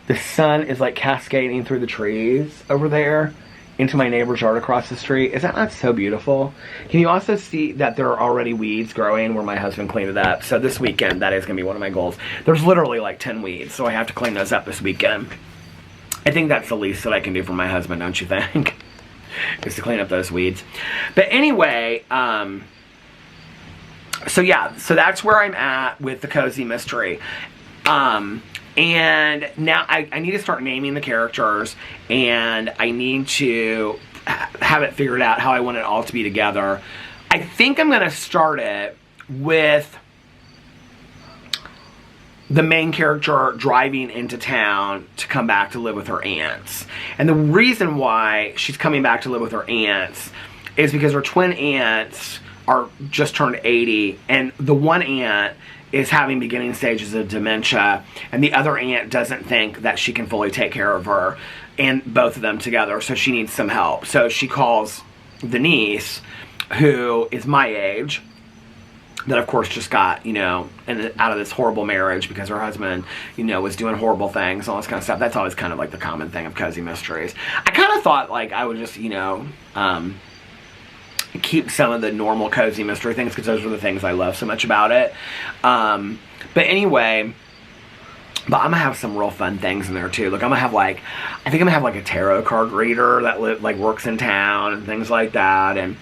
the sun is like cascading through the trees over there into my neighbor's yard across the street? Is that not so beautiful? Can you also see that there are already weeds growing where my husband cleaned it up? So this weekend, that is going to be one of my goals. There's literally like 10 weeds, so I have to clean those up this weekend. I think that's the least that I can do for my husband, don't you think? Is to clean up those weeds. But anyway, so yeah, so that's where I'm at with the cozy mystery. And now I need to start naming the characters, and I need to have it figured out how I want it all to be together. I think I'm going to start it with the main character driving into town to come back to live with her aunts. And the reason why she's coming back to live with her aunts is because her twin aunts are just turned 80, and the one aunt is having beginning stages of dementia, and the other aunt doesn't think that she can fully take care of her, and both of them together, so she needs some help. So she calls the niece, who is my age, that of course just got, you know, out of this horrible marriage because her husband, you know, was doing horrible things, all this kind of stuff. That's always kind of like the common thing of cozy mysteries. I kind of thought like I would just, you know, keep some of the normal cozy mystery things because those are the things I love so much about it. But anyway, but I'm gonna have some real fun things in there too. Like I'm gonna have like, I think I'm gonna have like a tarot card reader that like works in town and things like that. And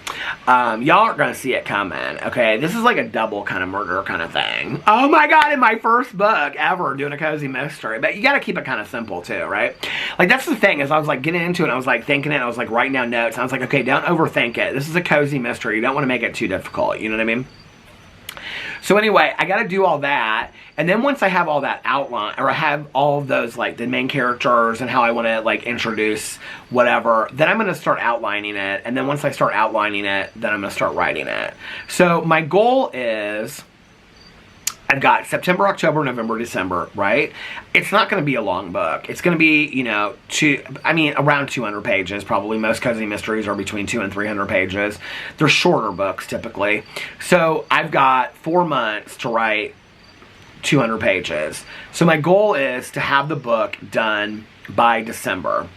Y'all aren't gonna see it coming, okay? This is like a double kind of murder kind of thing. Oh my god, in my first book ever doing a cozy mystery. But you gotta keep it kind of simple too, right? Like, that's the thing, is I was like getting into it, and I was like thinking it, I was like writing down notes, and I was like, okay, don't overthink it. This is a cozy mystery. You don't want to make it too difficult, you know what I mean? So anyway, I gotta do all that, and then once I have all that outline, or I have all of those, like, the main characters and how I want to, like, introduce whatever, then I'm gonna start outlining it, and then once I start outlining it, then I'm gonna start writing it. So my goal is, I've got September, October, November, December, right? It's not going to be a long book. It's going to be, you know, around 200 pages, probably. Most cozy mysteries are between 200 and 300 pages. They're shorter books, typically. So I've got 4 months to write 200 pages. So my goal is to have the book done by December.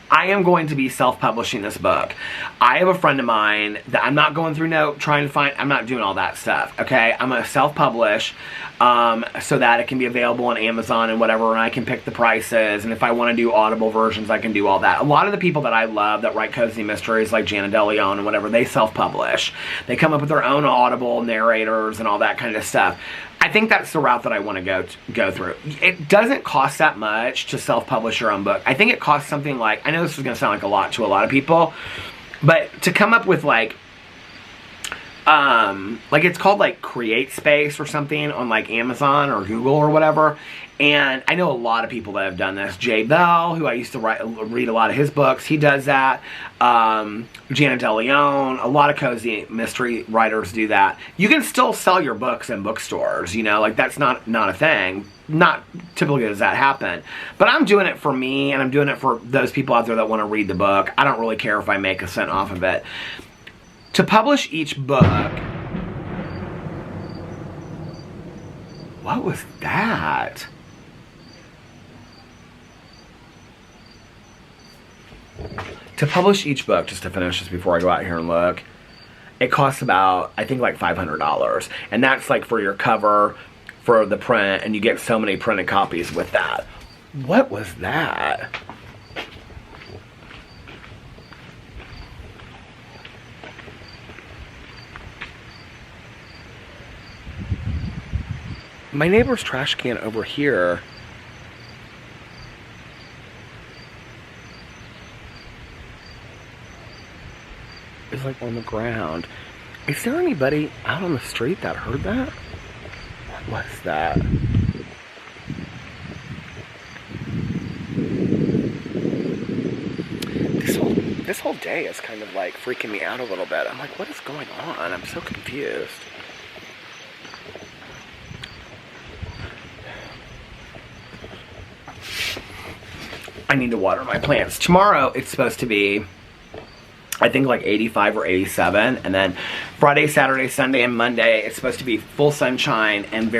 I am going to be self-publishing this book. I have a friend of mine that I'm not going through trying to find, I'm not doing all that stuff, okay? I'm going to self-publish so that it can be available on Amazon and whatever, and I can pick the prices, and if I want to do Audible versions, I can do all that. A lot of the people that I love that write cozy mysteries, like Jana DeLeon and whatever, they self-publish. They come up with their own Audible narrators and all that kind of stuff. I think that's the route that I want to go through. It doesn't cost that much to self-publish your own book. I think it costs something like, I know this is going to sound like a lot to a lot of people, but to come up with like it's called like Create Space or something on like Amazon or Google or whatever. And I know a lot of people that have done this. Jay Bell, who I used to read a lot of his books, he does that. Jana DeLeon, a lot of cozy mystery writers do that. You can still sell your books in bookstores, you know, like that's not a thing. Not typically does that happen. But I'm doing it for me, and I'm doing it for those people out there that want to read the book. I don't really care if I make a cent off of it. To publish each book... What was that? To publish each book, just to finish this before I go out here and look, it costs about, I think, like $500. And that's like for your cover, for the print, and you get so many printed copies with that. What was that? My neighbor's trash can over here is like on the ground. Is there anybody out on the street that heard that? What was that? This whole day is kind of like freaking me out a little bit. I'm like, what is going on? I'm so confused. I need to water my plants. Tomorrow it's supposed to be, I think, like 85 or 87, and then Friday, Saturday, Sunday, and Monday it's supposed to be full sunshine and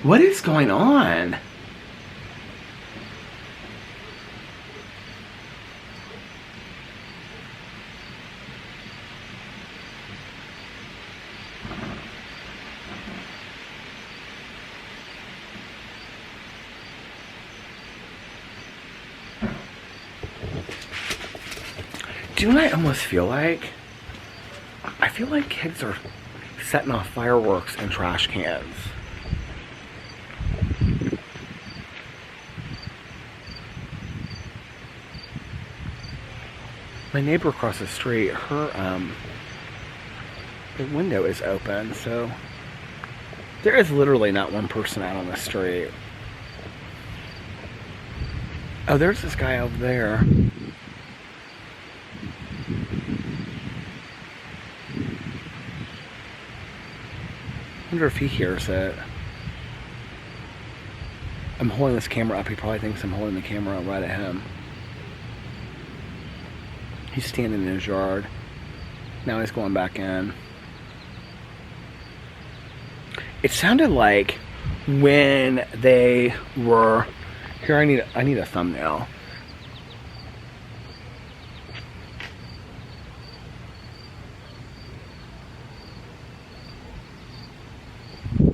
what is going on? Do you know what I almost feel like? I feel like kids are setting off fireworks in trash cans. My neighbor across the street, her window is open, so there is literally not one person out on the street. Oh, there's this guy over there. I wonder if he hears it. I'm holding this camera up. He probably thinks I'm holding the camera right at him. He's standing in his yard. Now he's going back in. It sounded like when they were... Here, I need a thumbnail.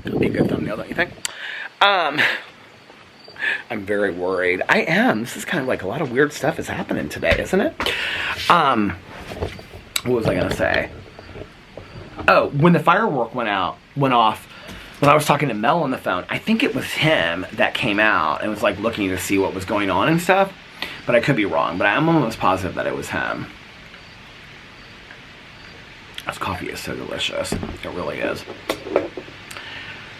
That'd be a good thumbnail, don't you think? I'm very worried. I am. This is kind of like a lot of weird stuff is happening today, isn't it? What was I gonna say? Oh, when the firework went off, when I was talking to Mel on the phone, I think it was him that came out and was like looking to see what was going on and stuff. But I could be wrong, but I'm almost positive that it was him. This coffee is so delicious. It really is.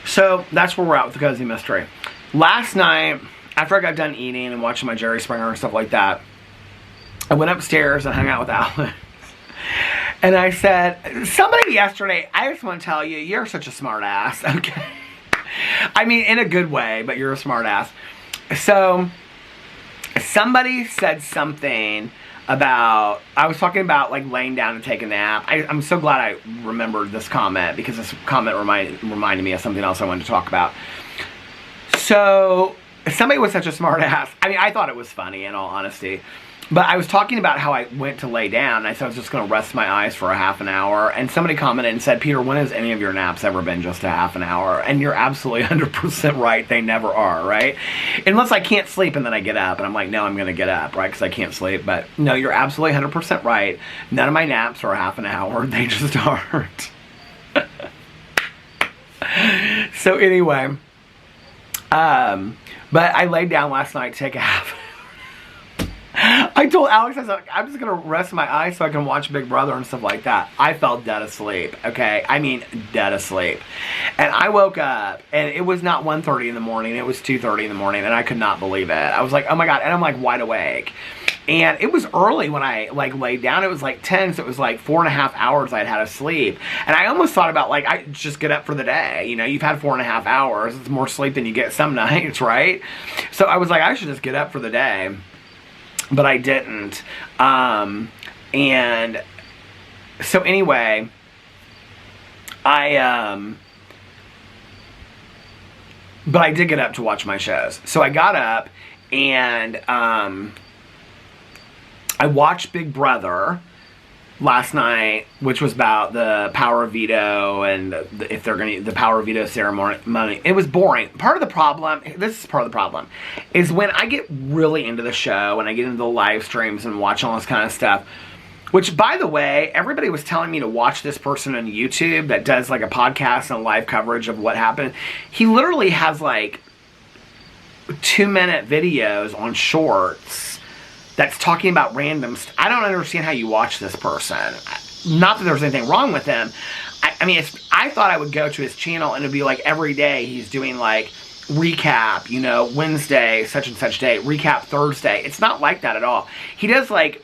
So that's where we're at with the Cozy Mystery. Last night, after I got done eating and watching my Jerry Springer and stuff like that, I went upstairs and hung out with Alex. And I said, somebody yesterday, I just want to tell you, you're such a smart ass, okay? I mean, in a good way, but you're a smart ass. So, somebody said something about, I was talking about like laying down and taking a nap. I'm so glad I remembered this comment because this comment reminded me of something else I wanted to talk about. So, somebody was such a smart ass. I mean, I thought it was funny in all honesty. But I was talking about how I went to lay down and I said I was just going to rest my eyes for a half an hour. And somebody commented and said, Peter, when has any of your naps ever been just a half an hour? And you're absolutely 100% right. They never are, right? Unless I can't sleep and then I get up. And I'm like, no, I'm going to get up, right? Because I can't sleep. But no, you're absolutely 100% right. None of my naps are a half an hour. They just aren't. So anyway, but I laid down last night to take a half. I told Alex, I said, I'm just going to rest my eyes so I can watch Big Brother and stuff like that. I fell dead asleep, okay? I mean, dead asleep. And I woke up, and it was not 1:30 in the morning. It was 2:30 in the morning, and I could not believe it. I was like, oh my God. And I'm like wide awake. And it was early when I like laid down. It was like 10, so it was like 4.5 hours I'd had of sleep. And I almost thought about like, I just get up for the day. You know, you've had 4.5 hours. It's more sleep than you get some nights, right? So I was like, I should just get up for the day. But I didn't. And so anyway, but I did get up to watch my shows. So I got up and I watched Big Brother last night, which was about the power of veto and if they're going to the power of veto ceremony. It was boring. Part of the problem, this is part of the problem, is when I get really into the show and I get into the live streams and watch all this kind of stuff, which, by the way, everybody was telling me to watch this person on YouTube that does like a podcast and a live coverage of what happened. He literally has like 2-minute videos on shorts that's talking about random stuff. I don't understand how you watch this person. Not that there's anything wrong with him. I mean, I thought I would go to his channel and it'd be like every day he's doing like recap, you know, Wednesday, such and such day, recap Thursday. It's not like that at all. He does like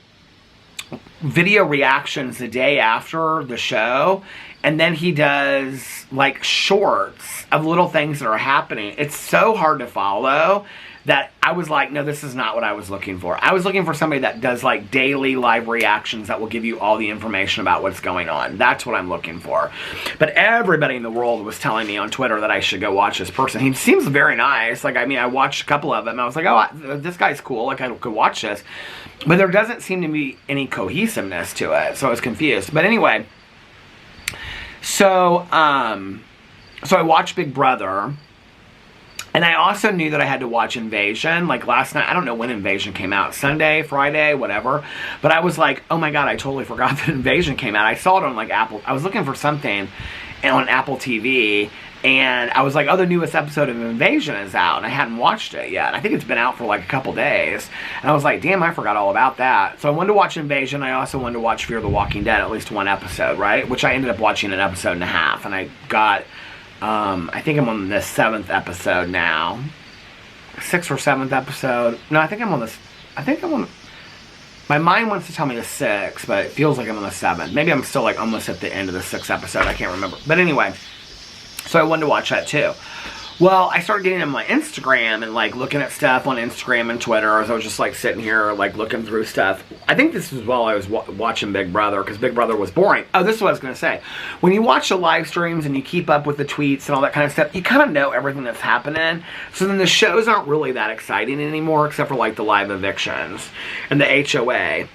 video reactions the day after the show, and then he does like shorts of little things that are happening. It's so hard to follow that I was like, no, this is not what I was looking for. I was looking for somebody that does like daily live reactions that will give you all the information about what's going on. That's what I'm looking for. But everybody in the world was telling me on Twitter that I should go watch this person. He seems very nice. Like, I mean, I watched a couple of them. I was like, oh, this guy's cool. Like, I could watch this. But there doesn't seem to be any cohesiveness to it. So I was confused. But anyway, so I watched Big Brother. And I also knew that I had to watch Invasion, like last night. I don't know when Invasion came out, Sunday, Friday, whatever. But I was like, oh my God, I totally forgot that Invasion came out. I saw it on like Apple. I was looking for something on Apple TV. And I was like, oh, the newest episode of Invasion is out. And I hadn't watched it yet. I think it's been out for like a couple days. And I was like, damn, I forgot all about that. So I wanted to watch Invasion. I also wanted to watch Fear the Walking Dead, at least one episode, right? Which I ended up watching an episode and a half. And I got... I think I'm on the 7th episode now. 6th or 7th episode. No, I think I'm on my mind wants to tell me the 6th, but it feels like I'm on the 7th. Maybe I'm still like almost at the end of the 6th episode. I can't remember. But anyway, so I wanted to watch that too. Well, I started getting on my Instagram and like looking at stuff on Instagram and Twitter as I was just like sitting here like looking through stuff. I think this is while I was watching Big Brother, because Big Brother was boring. Oh, this is what I was going to say. When you watch the live streams and you keep up with the tweets and all that kind of stuff, you kind of know everything that's happening. So then the shows aren't really that exciting anymore, except for like the live evictions and the HOA.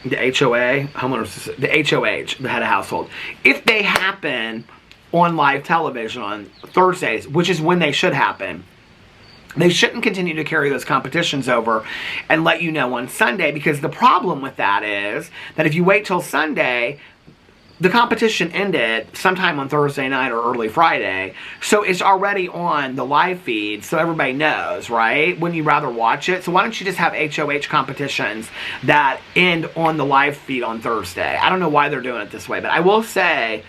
The HOA, homeowners, the HOH, the head of household. If they happen on live television on Thursdays, which is when they should happen, they shouldn't continue to carry those competitions over and let you know on Sunday, because the problem with that is that if you wait till Sunday, the competition ended sometime on Thursday night or early Friday, so it's already on the live feed, so everybody knows, right? Wouldn't you rather watch it? So why don't you just have HOH competitions that end on the live feed on Thursday? I don't know why they're doing it this way, but I will say,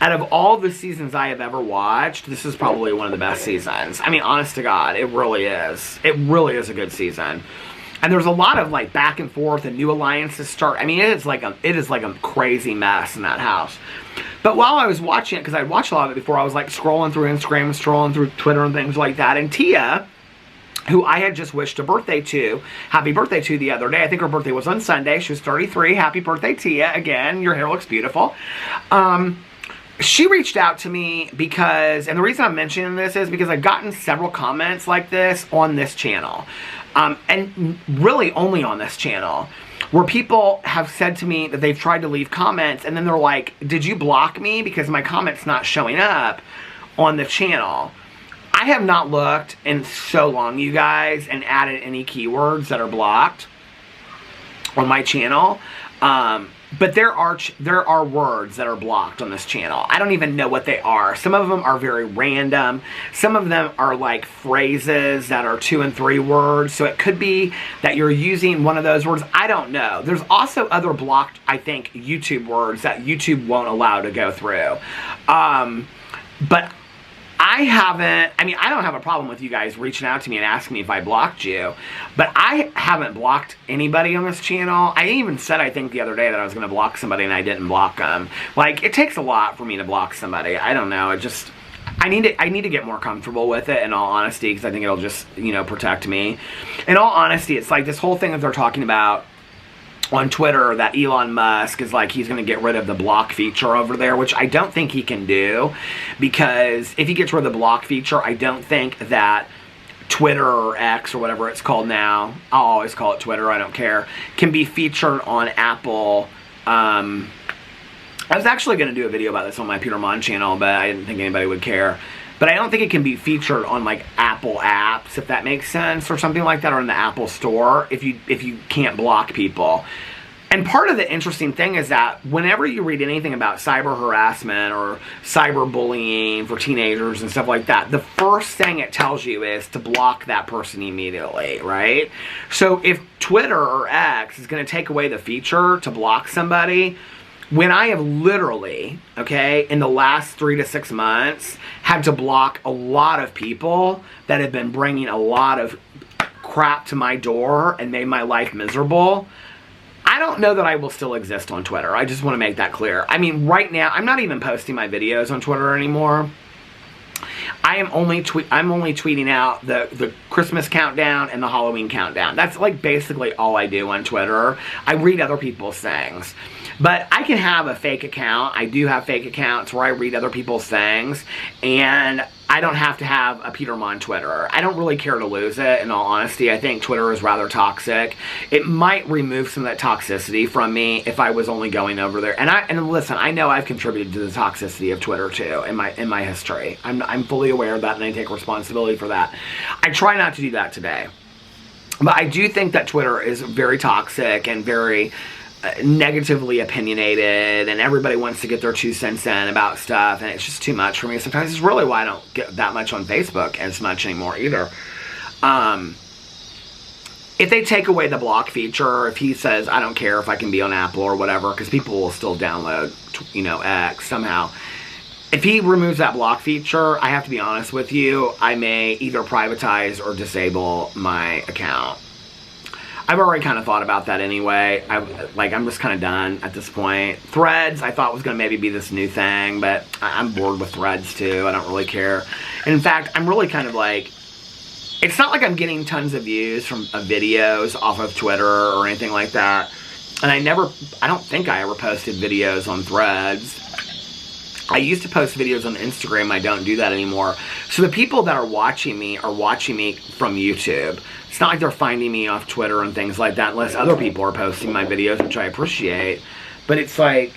out of all the seasons I have ever watched, this is probably one of the best seasons. I mean, honest to God, it really is. It really is a good season. And there's a lot of like back and forth and new alliances start. I mean, it is like a crazy mess in that house. But while I was watching it, because I'd watched a lot of it before, I was like scrolling through Instagram, scrolling through Twitter and things like that. And Tia, who I had just wished happy birthday to the other day. I think her birthday was on Sunday. She was 33. Happy birthday, Tia. Again, your hair looks beautiful. She reached out to me because, and the reason I'm mentioning this is because I've gotten several comments like this on this channel. And really only on this channel, where people have said to me that they've tried to leave comments and then they're like, did you block me because my comment's not showing up on the channel? I have not looked in so long, you guys, and added any keywords that are blocked on my channel. But there are words that are blocked on this channel. I don't even know what they are. Some of them are very random. Some of them are like phrases that are 2 and 3 words. So it could be that you're using one of those words. I don't know. There's also other blocked, I think, YouTube words that YouTube won't allow to go through. But I don't have a problem with you guys reaching out to me and asking me if I blocked you, but I haven't blocked anybody on this channel. I even said, I think the other day, that I was going to block somebody and I didn't block them. Like, it takes a lot for me to block somebody. I don't know. I need to get more comfortable with it, in all honesty, because I think it'll just, protect me. In all honesty, it's like this whole thing that they're talking about on Twitter, that Elon Musk is like, he's going to get rid of the block feature over there, which I don't think he can do, because if he gets rid of the block feature, I don't think that Twitter or X or whatever it's called now, I'll always call it Twitter, I don't care, can be featured on Apple. I was actually going to do a video about this on my Peter Monn channel, but I didn't think anybody would care. But I don't think it can be featured on like Apple apps, if that makes sense, or something like that, or in the Apple store, if you can't block people. And part of the interesting thing is that whenever you read anything about cyber harassment or cyberbullying for teenagers and stuff like that, the first thing it tells you is to block that person immediately, right? So if Twitter or X is going to take away the feature to block somebody, when I have literally, in the last 3 to 6 months, had to block a lot of people that have been bringing a lot of crap to my door and made my life miserable, I don't know that I will still exist on Twitter. I just want to make that clear. I mean, right now, I'm not even posting my videos on Twitter anymore. I'm only tweeting out the Christmas countdown and the Halloween countdown. That's like basically all I do on Twitter. I read other people's things. But I can have a fake account. I do have fake accounts where I read other people's things. And I don't have to have a Peter Monn Twitter. I don't really care to lose it, in all honesty. I think Twitter is rather toxic. It might remove some of that toxicity from me if I was only going over there. And listen, I know I've contributed to the toxicity of Twitter too in my history. I'm fully aware of that, and I take responsibility for that. I try not to do that today. But I do think that Twitter is very toxic and very negatively opinionated, and everybody wants to get their 2 cents in about stuff, and it's just too much for me. Sometimes it's really why I don't get that much on Facebook as much anymore either. If they take away the block feature, if he says, I don't care if I can be on Apple or whatever, because people will still download, X somehow. If he removes that block feature, I have to be honest with you, I may either privatize or disable my account. I've already kind of thought about that anyway. I'm just kind of done at this point. Threads, I thought was going to maybe be this new thing, but I'm bored with Threads too. I don't really care. And in fact, I'm really kind of like, it's not like I'm getting tons of views from videos off of Twitter or anything like that. And I don't think I ever posted videos on Threads. I used to post videos on Instagram. I don't do that anymore. So the people that are watching me from YouTube. It's not like they're finding me off Twitter and things like that, unless other people are posting my videos, which I appreciate. But it's like,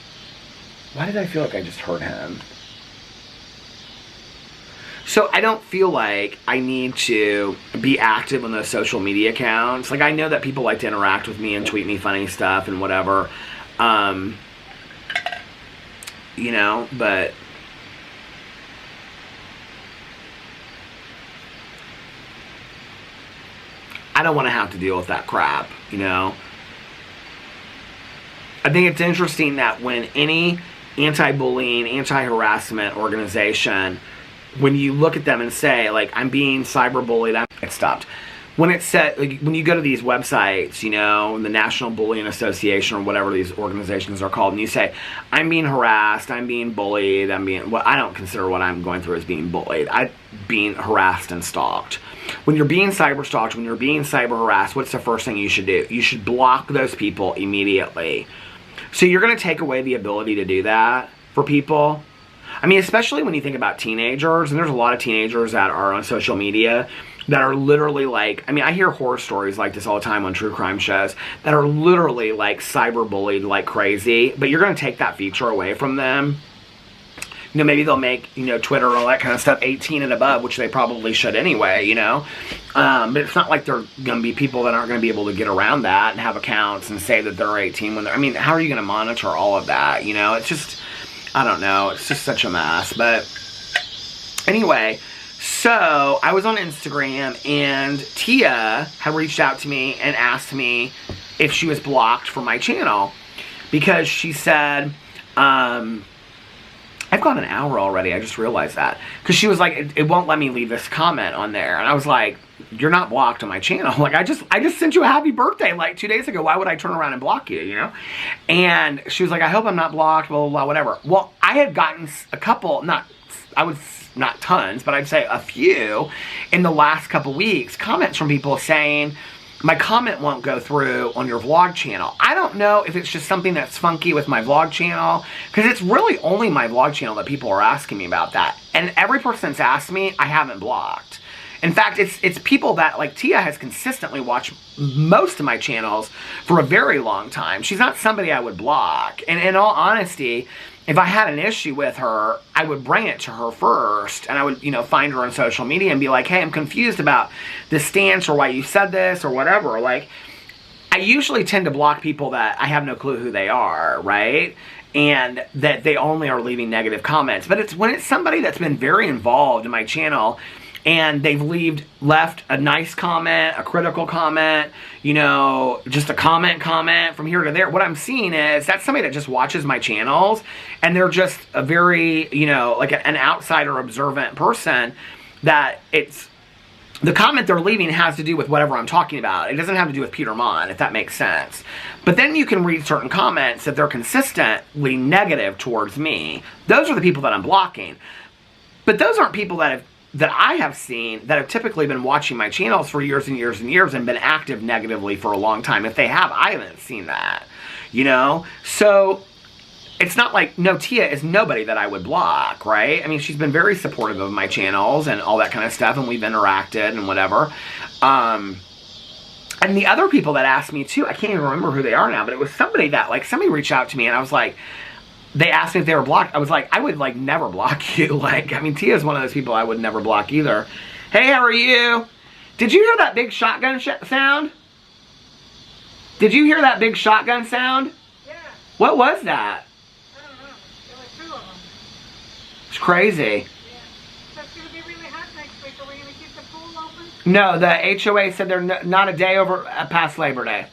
why did I feel like I just heard him? So I don't feel like I need to be active on those social media accounts. Like, I know that people like to interact with me and tweet me funny stuff and whatever. You know, but I don't want to have to deal with that crap, you know. I think it's interesting that when any anti-bullying, anti-harassment organization, when you look at them and say, like, I'm being cyberbullied, it stopped. When it said, like, when you go to these websites, you know, the National Bullying Association or whatever these organizations are called, and you say, I'm being harassed, I'm being bullied, well, I don't consider what I'm going through as being bullied. I'm being harassed and stalked. When you're being cyber stalked, when you're being cyber harassed, what's the first thing you should do? You should block those people immediately. So you're going to take away the ability to do that for people. I mean, especially when you think about teenagers, and there's a lot of teenagers that are on social media that are literally like, I mean, I hear horror stories like this all the time on true crime shows that are literally like cyberbullied like crazy, but you're going to take that feature away from them. You know, maybe they'll make, you know, Twitter and all that kind of stuff 18 and above, which they probably should anyway, you know. But it's not like they're going to be people that aren't going to be able to get around that and have accounts and say that they're 18 when they're, I mean, how are you going to monitor all of that, you know? It's just, I don't know. It's just such a mess. But anyway, so I was on Instagram and Tia had reached out to me and asked me if she was blocked from my channel because she said, I've gone an hour already. I just realized that. Because she was like, it won't let me leave this comment on there. And I was like, you're not blocked on my channel. Like, I just sent you a happy birthday like 2 days ago. Why would I turn around and block you, you know? And she was like, I hope I'm not blocked, blah, blah, blah, whatever. Well, I had gotten a couple, not tons, but I'd say a few in the last couple weeks, comments from people saying, my comment won't go through on your vlog channel. I don't know if it's just something that's funky with my vlog channel, because it's really only my vlog channel that people are asking me about that. And every person that's asked me, I haven't blocked. In fact, it's people that, like, Tia has consistently watched most of my channels for a very long time. She's not somebody I would block. And in all honesty, if I had an issue with her, I would bring it to her first, and I would, you know, find her on social media and be like, hey, I'm confused about this stance or why you said this or whatever. Like, I usually tend to block people that I have no clue who they are, right? And that they only are leaving negative comments. But it's when it's somebody that's been very involved in my channel and they've left a nice comment, a critical comment, you know, just a comment from here to there. What I'm seeing is that's somebody that just watches my channels and they're just a very, you know, like an outsider observant person that it's, the comment they're leaving has to do with whatever I'm talking about. It doesn't have to do with Peter Monn, if that makes sense. But then you can read certain comments that they're consistently negative towards me. Those are the people that I'm blocking. But those aren't people that I have seen that have typically been watching my channels for years and years and years and been active negatively for a long time. If they have, I haven't seen that, you know? So it's not like, no, Tia is nobody that I would block, right? I mean, she's been very supportive of my channels and all that kind of stuff, and we've interacted and whatever. And the other people that asked me too, I can't even remember who they are now, but it was somebody that, like, somebody reached out to me and I was like, they asked me if they were blocked. I was like, I would, like, never block you. Like, I mean, Tia's one of those people I would never block either. Hey, how are you? Did you hear that big shotgun sound? Did you hear that big shotgun sound? Yeah. What was that? I don't know. There were 2 of them. It's crazy. Yeah. So it's going to be really hot next week. Are we going to keep the pool open? No, the HOA said they're not a day over past Labor Day.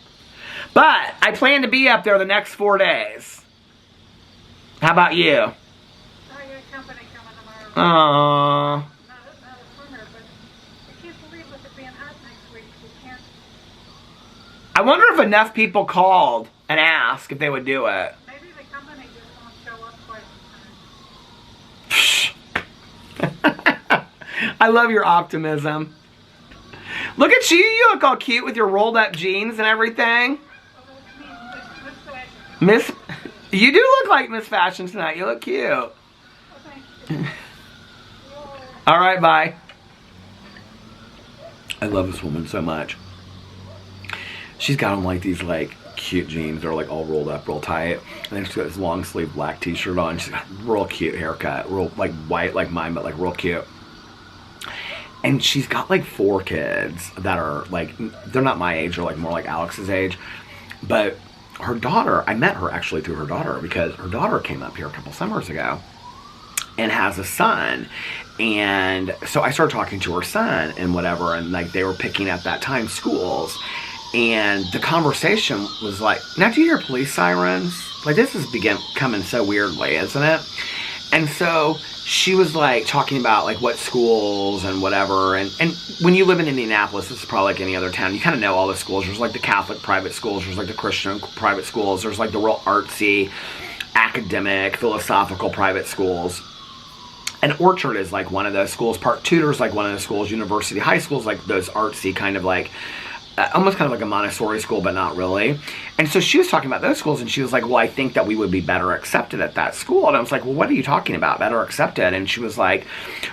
But I plan to be up there the next 4 days. How about you? Oh, your company coming tomorrow. Aww. Not a swimmer, but I can't believe with it being hot next week. We can't. I wonder if enough people called and asked if they would do it. Maybe the company just won't show up quite in time. I love your optimism. Look at you. You look all cute with your rolled up jeans and everything. Miss, you do look like Miss Fashion tonight. You look cute. All right, bye. I love this woman so much. She's got on like these like cute jeans. They're like all rolled up real tight. And then she's got this long sleeve black t-shirt on. She's got a real cute haircut. Real like white like mine, but like real cute. And she's got like 4 kids that are like, they're not my age, they're like more like Alex's age. But her daughter, I met her actually through her daughter, because her daughter came up here a couple summers ago and has a son. And so I started talking to her son and whatever, and like they were picking at that time schools. And the conversation was like, now do you hear police sirens? Like, this is coming so weirdly, isn't it? And so she was like talking about like what schools and whatever. And when you live in Indianapolis, this is probably like any other town, you kind of know all the schools. There's like the Catholic private schools, there's like the Christian private schools, there's like the real artsy, academic, philosophical private schools. And Orchard is like one of those schools. Park Tudor is like one of those schools. University High School is like those artsy kind of like, almost kind of like a Montessori school, but not really. And so she was talking about those schools, and she was like, well, I think that we would be better accepted at that school. And I was like, well, what are you talking about, better accepted? And she was like,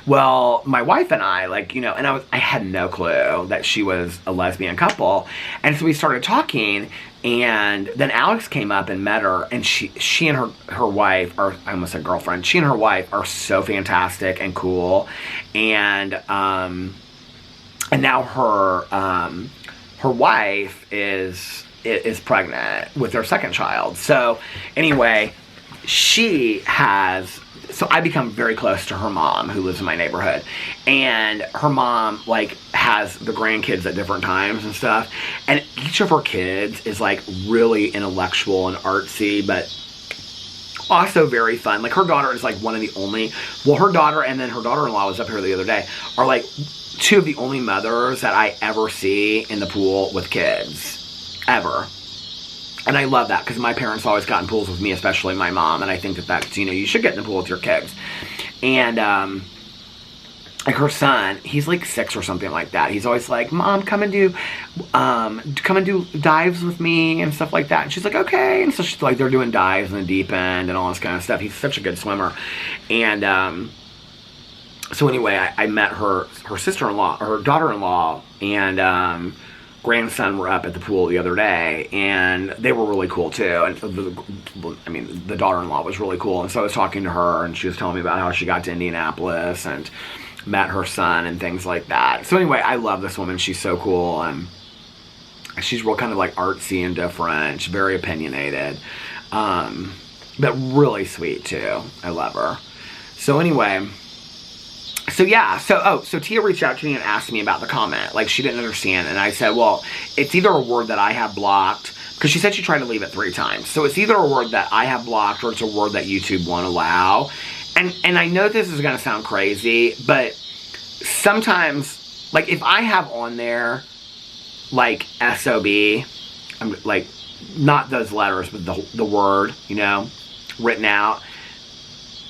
well, my wife and I, like, you know, and I had no clue that she was a lesbian couple. And so we started talking, and then Alex came up and met her, and she and her wife, or I almost said girlfriend, she and her wife are so fantastic and cool. And now her wife is pregnant with their second child. So anyway, so I become very close to her mom, who lives in my neighborhood. And her mom like has the grandkids at different times and stuff. And each of her kids is like really intellectual and artsy, but also very fun. Like her daughter is like one of the only, well, her daughter and then her daughter-in-law was up here the other day, are like 2 of the only mothers that I ever see in the pool with kids, ever. And I love that, because my parents always got in pools with me, especially my mom, and I think that that's, you know, you should get in the pool with your kids. And like her son, he's like 6 or something like that. He's always like, Mom, come and do dives with me and stuff like that. And she's like, okay. And so she's like, they're doing dives in the deep end and all this kind of stuff. He's such a good swimmer. And so anyway, I met her sister-in-law, her daughter-in-law, and grandson were up at the pool the other day, and they were really cool too. And the daughter-in-law was really cool. And so I was talking to her, and she was telling me about how she got to Indianapolis and met her son and things like that. So anyway, I love this woman. She's so cool, and she's real kind of like artsy and different. She's very opinionated, but really sweet too. I love her. So anyway, so yeah, so Tia reached out to me and asked me about the comment. Like, she didn't understand. And I said, well, it's either a word that I have blocked, because she said she tried to leave it 3 times. So it's either a word that I have blocked, or it's a word that YouTube won't allow. And I know this is going to sound crazy, but sometimes, like, if I have on there, like, SOB, I'm like, not those letters, but the word, you know, written out,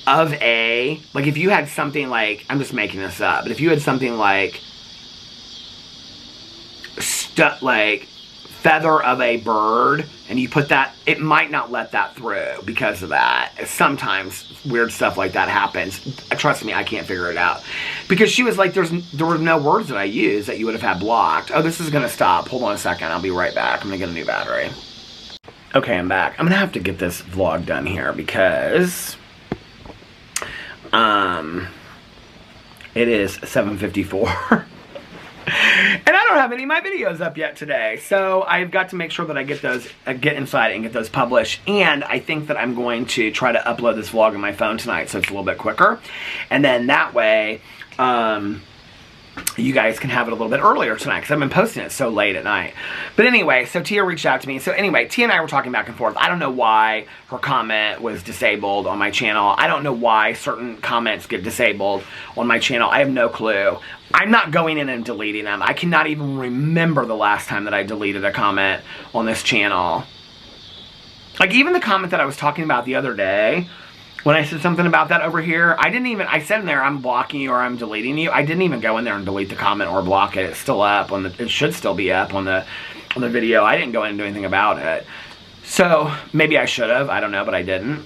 of a, like, if you had something like, I'm just making this up, but if you had something like, like, feather of a bird, and you put that, it might not let that through because of that. Sometimes weird stuff like that happens. Trust me, I can't figure it out. Because she was like, there were no words that I used that you would have had blocked. Oh, this is going to stop. Hold on a second. I'll be right back. I'm going to get a new battery. Okay, I'm back. I'm going to have to get this vlog done here because it is 7:54. And I don't have any of my videos up yet today. So I've got to make sure that I get those, get inside and get those published. And I think that I'm going to try to upload this vlog on my phone tonight so it's a little bit quicker. And then that way, you guys can have it a little bit earlier tonight because I've been posting it so late at night. But anyway, so Tia reached out to me. So anyway, Tia and I were talking back and forth. I don't know why her comment was disabled on my channel. I don't know why certain comments get disabled on my channel. I have no clue. I'm not going in and deleting them. I cannot even remember the last time that I deleted a comment on this channel. Like, even the comment that I was talking about the other day, when I said something about that over here, I said in there, I'm blocking you or I'm deleting you. I didn't even go in there and delete the comment or block it. It's still up it should still be up on the video. I didn't go in and do anything about it. So maybe I should have, I don't know, but I didn't.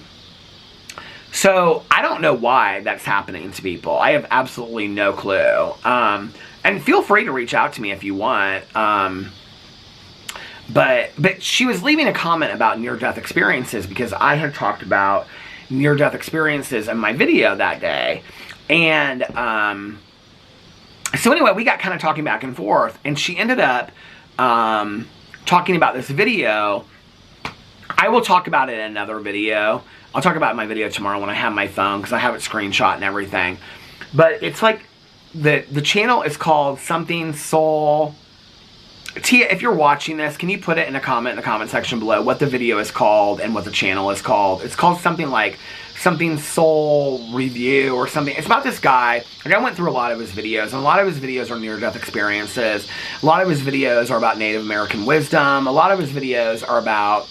So I don't know why that's happening to people. I have absolutely no clue. And feel free to reach out to me if you want. But she was leaving a comment about near-death experiences because I had talked about near-death experiences in my video that day. And So anyway, we got kind of talking back and forth, and she ended up talking about this video. I will talk about it in another video. I'll talk about my video tomorrow when I have my phone, because I have it screenshot and everything. But it's like, the channel is called something soul. Tia, if you're watching this, can you put it in a comment in the comment section below what the video is called and what the channel is called? It's called something like something soul review or something. It's about this guy. Like, I went through a lot of his videos, and a lot of his videos are near-death experiences. A lot of his videos are about Native American wisdom. A lot of his videos are about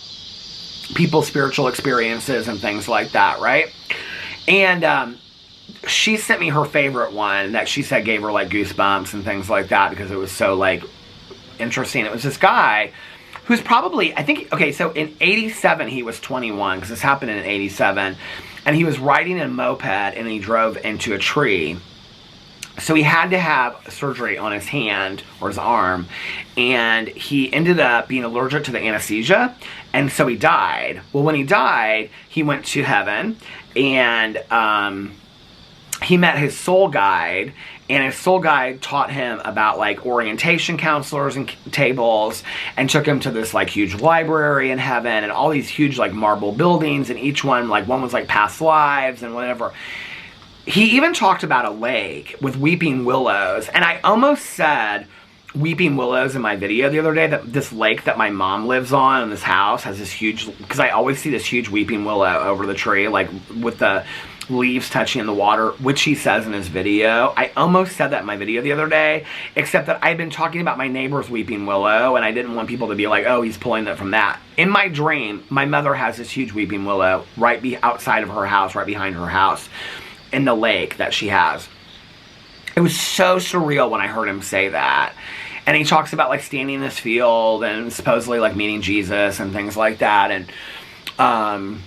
people's spiritual experiences and things like that, right? And she sent me her favorite one that she said gave her like goosebumps and things like that, because it was so like interesting. It was this guy who's probably, I think, okay, so in 87 he was 21, because this happened in 87, and he was riding a moped and he drove into a tree. So he had to have surgery on his hand or his arm, and he ended up being allergic to the anesthesia, and so he died. Well, when he died, he went to heaven, and he met his soul guide, and his soul guide taught him about like orientation counselors and tables, and took him to this like huge library in heaven, and all these huge like marble buildings, and each one, like one was like past lives and whatever. He even talked about a lake with weeping willows, and I almost said weeping willows in my video the other day, that this lake that my mom lives on in this house has this huge, because I always see this huge weeping willow over the tree, like with the leaves touching the water, which he says in his video. I almost said that in my video the other day, except that I've been talking about my neighbor's weeping willow, and I didn't want people to be like, oh, he's pulling that from that. In my dream, my mother has this huge weeping willow right outside of her house, right behind her house, in the lake that she has. It was so surreal when I heard him say that. And he talks about like standing in this field and supposedly like meeting Jesus and things like that. And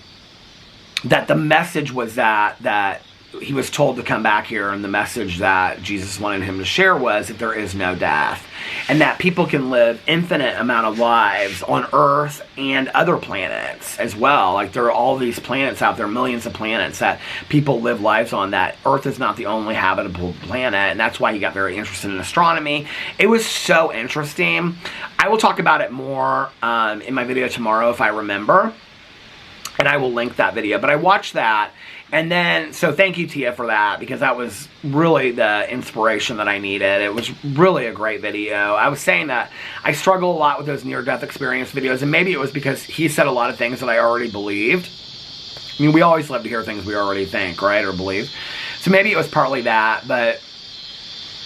that the message was that he was told to come back here, and the message that Jesus wanted him to share was that there is no death, and that people can live infinite amount of lives on Earth and other planets as well. Like, there are all these planets out there, millions of planets that people live lives on, that Earth is not the only habitable planet, and that's why he got very interested in astronomy. It was so interesting. I will talk about it more in my video tomorrow if I remember, and I will link that video. But I watched that, and then, so thank you, Tia, for that, because that was really the inspiration that I needed. It was really a great video. I was saying that I struggle a lot with those near-death experience videos, and maybe it was because he said a lot of things that I already believed. I mean, we always love to hear things we already think, right, or believe. So maybe it was partly that, but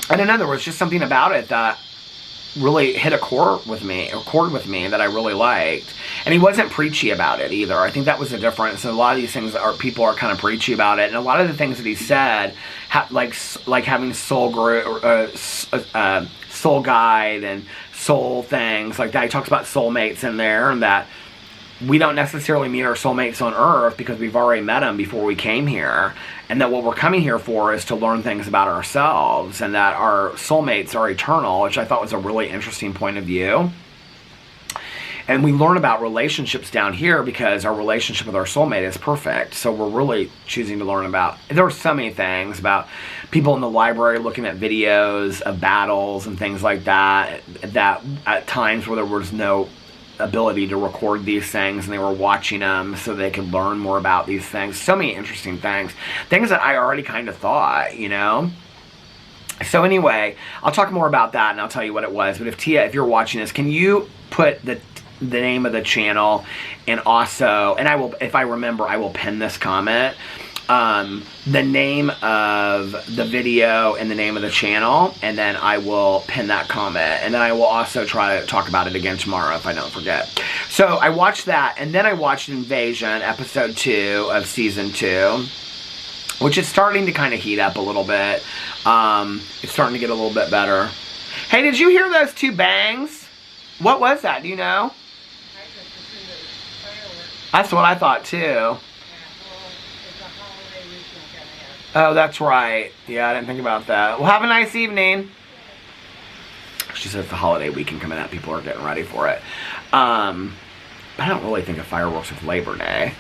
I don't know, there was just something about it that really hit a chord with me that I really liked. And he wasn't preachy about it either. I think that was the difference. So a lot of these things people are kind of preachy about it, and a lot of the things that he said, like having soul guide and soul things like that. He talks about soulmates in there, and that we don't necessarily meet our soulmates on Earth because we've already met them before we came here, and that what we're coming here for is to learn things about ourselves, and that our soulmates are eternal, which I thought was a really interesting point of view. And we learn about relationships down here because our relationship with our soulmate is perfect. So we're really choosing to learn about, there were so many things about people in the library looking at videos of battles and things like that, that at times where there was no ability to record these things, and they were watching them so they could learn more about these things. So many interesting things that I already kind of thought, you know. So anyway, I'll talk more about that, and I'll tell you what it was. But if you're watching this, can you put the name of the channel, and also, and I will, if I remember, I will pin this comment, the name of the video and the name of the channel, and then I will pin that comment, and then I will also try to talk about it again tomorrow if I don't forget. So I watched that, and then I watched Invasion, episode 2 of season 2, which is starting to kind of heat up a little bit. It's starting to get a little bit better. Hey, did you hear those 2 bangs? What was that? Do you know? That's what I thought too. Oh, that's right. Yeah, I didn't think about that. Well, have a nice evening. She said it's the holiday weekend coming up. People are getting ready for it. But I don't really think of fireworks with Labor Day.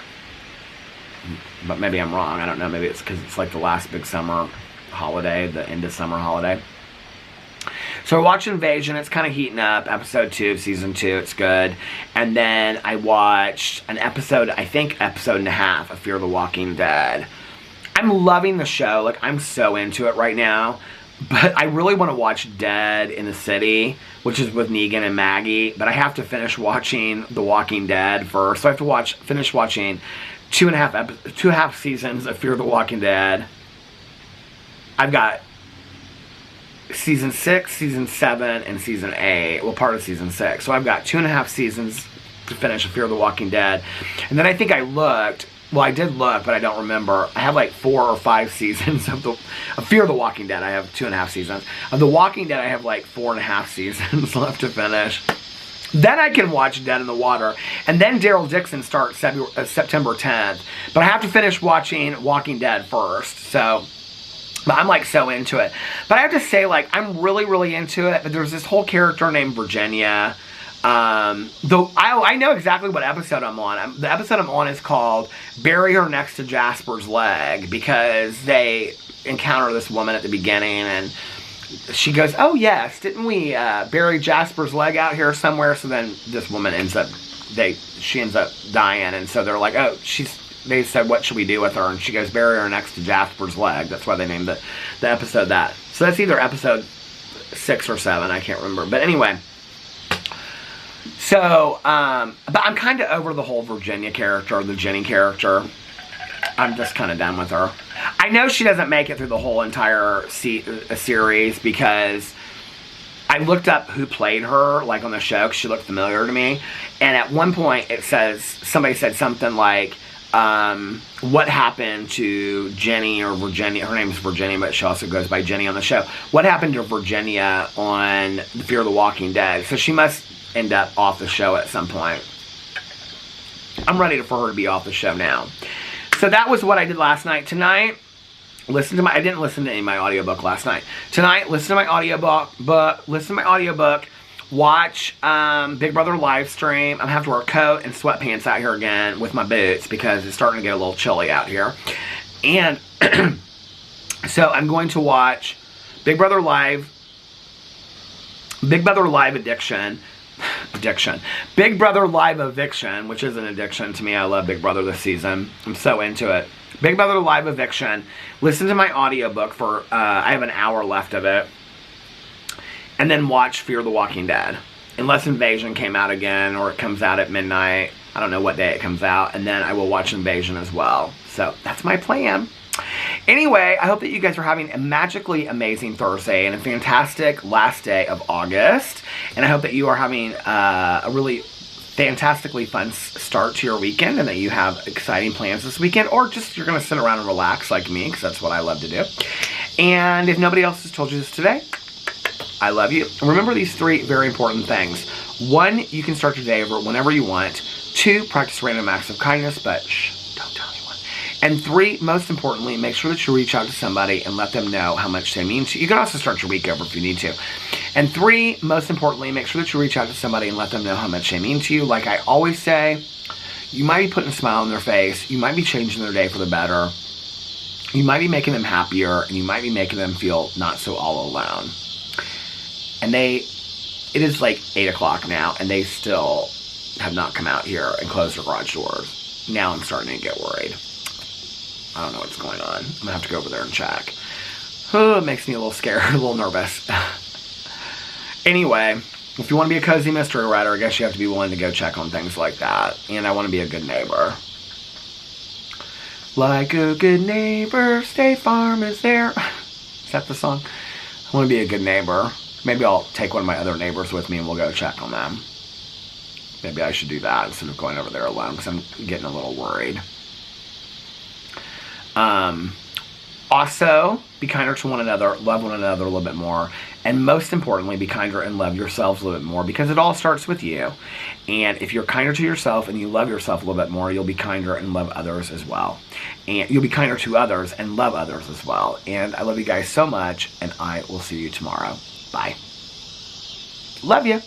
But maybe I'm wrong. I don't know. Maybe it's because it's like the last big summer holiday, the end of summer holiday. So I watched Invasion. It's kind of heating up. Episode 2 of season 2. It's good. And then I watched an episode, I think episode and a half of Fear the Walking Dead. I'm loving the show. Like, I'm so into it right now. But I really want to watch Dead in the City, which is with Negan and Maggie. But I have to finish watching The Walking Dead first. So I have to finish watching two and a half seasons of Fear the Walking Dead. I've got season 6, season 7, and season 8. Well, part of season 6. So I've got 2.5 seasons to finish of Fear the Walking Dead. And then I think I looked. Well, I did look, but I don't remember. I have like 4 or 5 seasons of Fear the Walking Dead. I have 2.5 seasons. Of The Walking Dead, I have like 4.5 seasons left to finish. Then I can watch Dead in the Water. And then Daryl Dixon starts September 10th. But I have to finish watching Walking Dead first. So, but I'm like so into it. But I have to say, like, I'm really, really into it. But there's this whole character named Virginia. Though I know exactly what episode I'm on. The episode I'm on is called Bury Her Next to Jasper's Leg, because they encounter this woman at the beginning and she goes, oh yes, didn't we bury Jasper's leg out here somewhere? So then this woman ends up dying, and so they're like, oh, they said, what should we do with her? And she goes, bury her next to Jasper's leg. That's why they named the episode that. So that's either episode 6 or 7, I can't remember. But anyway, so, but I'm kind of over the whole Virginia character, the Jenny character. I'm just kind of done with her. I know she doesn't make it through the whole entire series, because I looked up who played her, like on the show, because she looked familiar to me. And at one point, somebody said something like, what happened to Jenny or Virginia? Her name is Virginia, but she also goes by Jenny on the show. What happened to Virginia on Fear the Walking Dead? So she must end up off the show at some point. I'm ready for her to be off the show now. So that was what I did last night. Tonight, I didn't listen to any of my audiobook last night. Tonight, listen to my audiobook, watch Big Brother live stream. I'm going to have to wear a coat and sweatpants out here again with my boots, because it's starting to get a little chilly out here. And so I'm going to watch Big Brother Live Addiction. Big Brother Live Eviction, which is an addiction to me. I love Big Brother this season. I'm so into it. Big Brother Live Eviction. Listen to my audiobook for, I have an hour left of it. And then watch Fear the Walking Dead. Unless Invasion came out again, or it comes out at midnight. I don't know what day it comes out. And then I will watch Invasion as well. So that's my plan. Anyway, I hope that you guys are having a magically amazing Thursday and a fantastic last day of August. And I hope that you are having a really fantastically fun start to your weekend, and that you have exciting plans this weekend, or just you're going to sit around and relax like me, because that's what I love to do. And if nobody else has told you this today, I love you. And remember these 3 very important things. 1, you can start your day over whenever you want. 2, practice random acts of kindness, but shh, don't tell anyone. And 3, most importantly, make sure that you reach out to somebody and let them know how much they mean to you. You can also start your week over if you need to. And 3, most importantly, make sure that you reach out to somebody and let them know how much they mean to you. Like I always say, you might be putting a smile on their face. You might be changing their day for the better. You might be making them happier, and you might be making them feel not so all alone. And it is like 8 o'clock now, and they still have not come out here and closed their garage doors. Now I'm starting to get worried. I don't know what's going on. I'm going to have to go over there and check. Oh, it makes me a little scared, a little nervous. Anyway, if you want to be a cozy mystery writer, I guess you have to be willing to go check on things like that. And I want to be a good neighbor. Like a good neighbor, State Farm is there. Is that the song? I want to be a good neighbor. Maybe I'll take one of my other neighbors with me and we'll go check on them. Maybe I should do that instead of going over there alone, because I'm getting a little worried. Also, be kinder to one another, love one another a little bit more, and most importantly, be kinder and love yourselves a little bit more, because it all starts with you. And if you're kinder to yourself and you love yourself a little bit more, you'll be kinder and love others as well. And you'll be kinder to others and love others as well. And I love you guys so much, and I will see you tomorrow. Bye. Love you.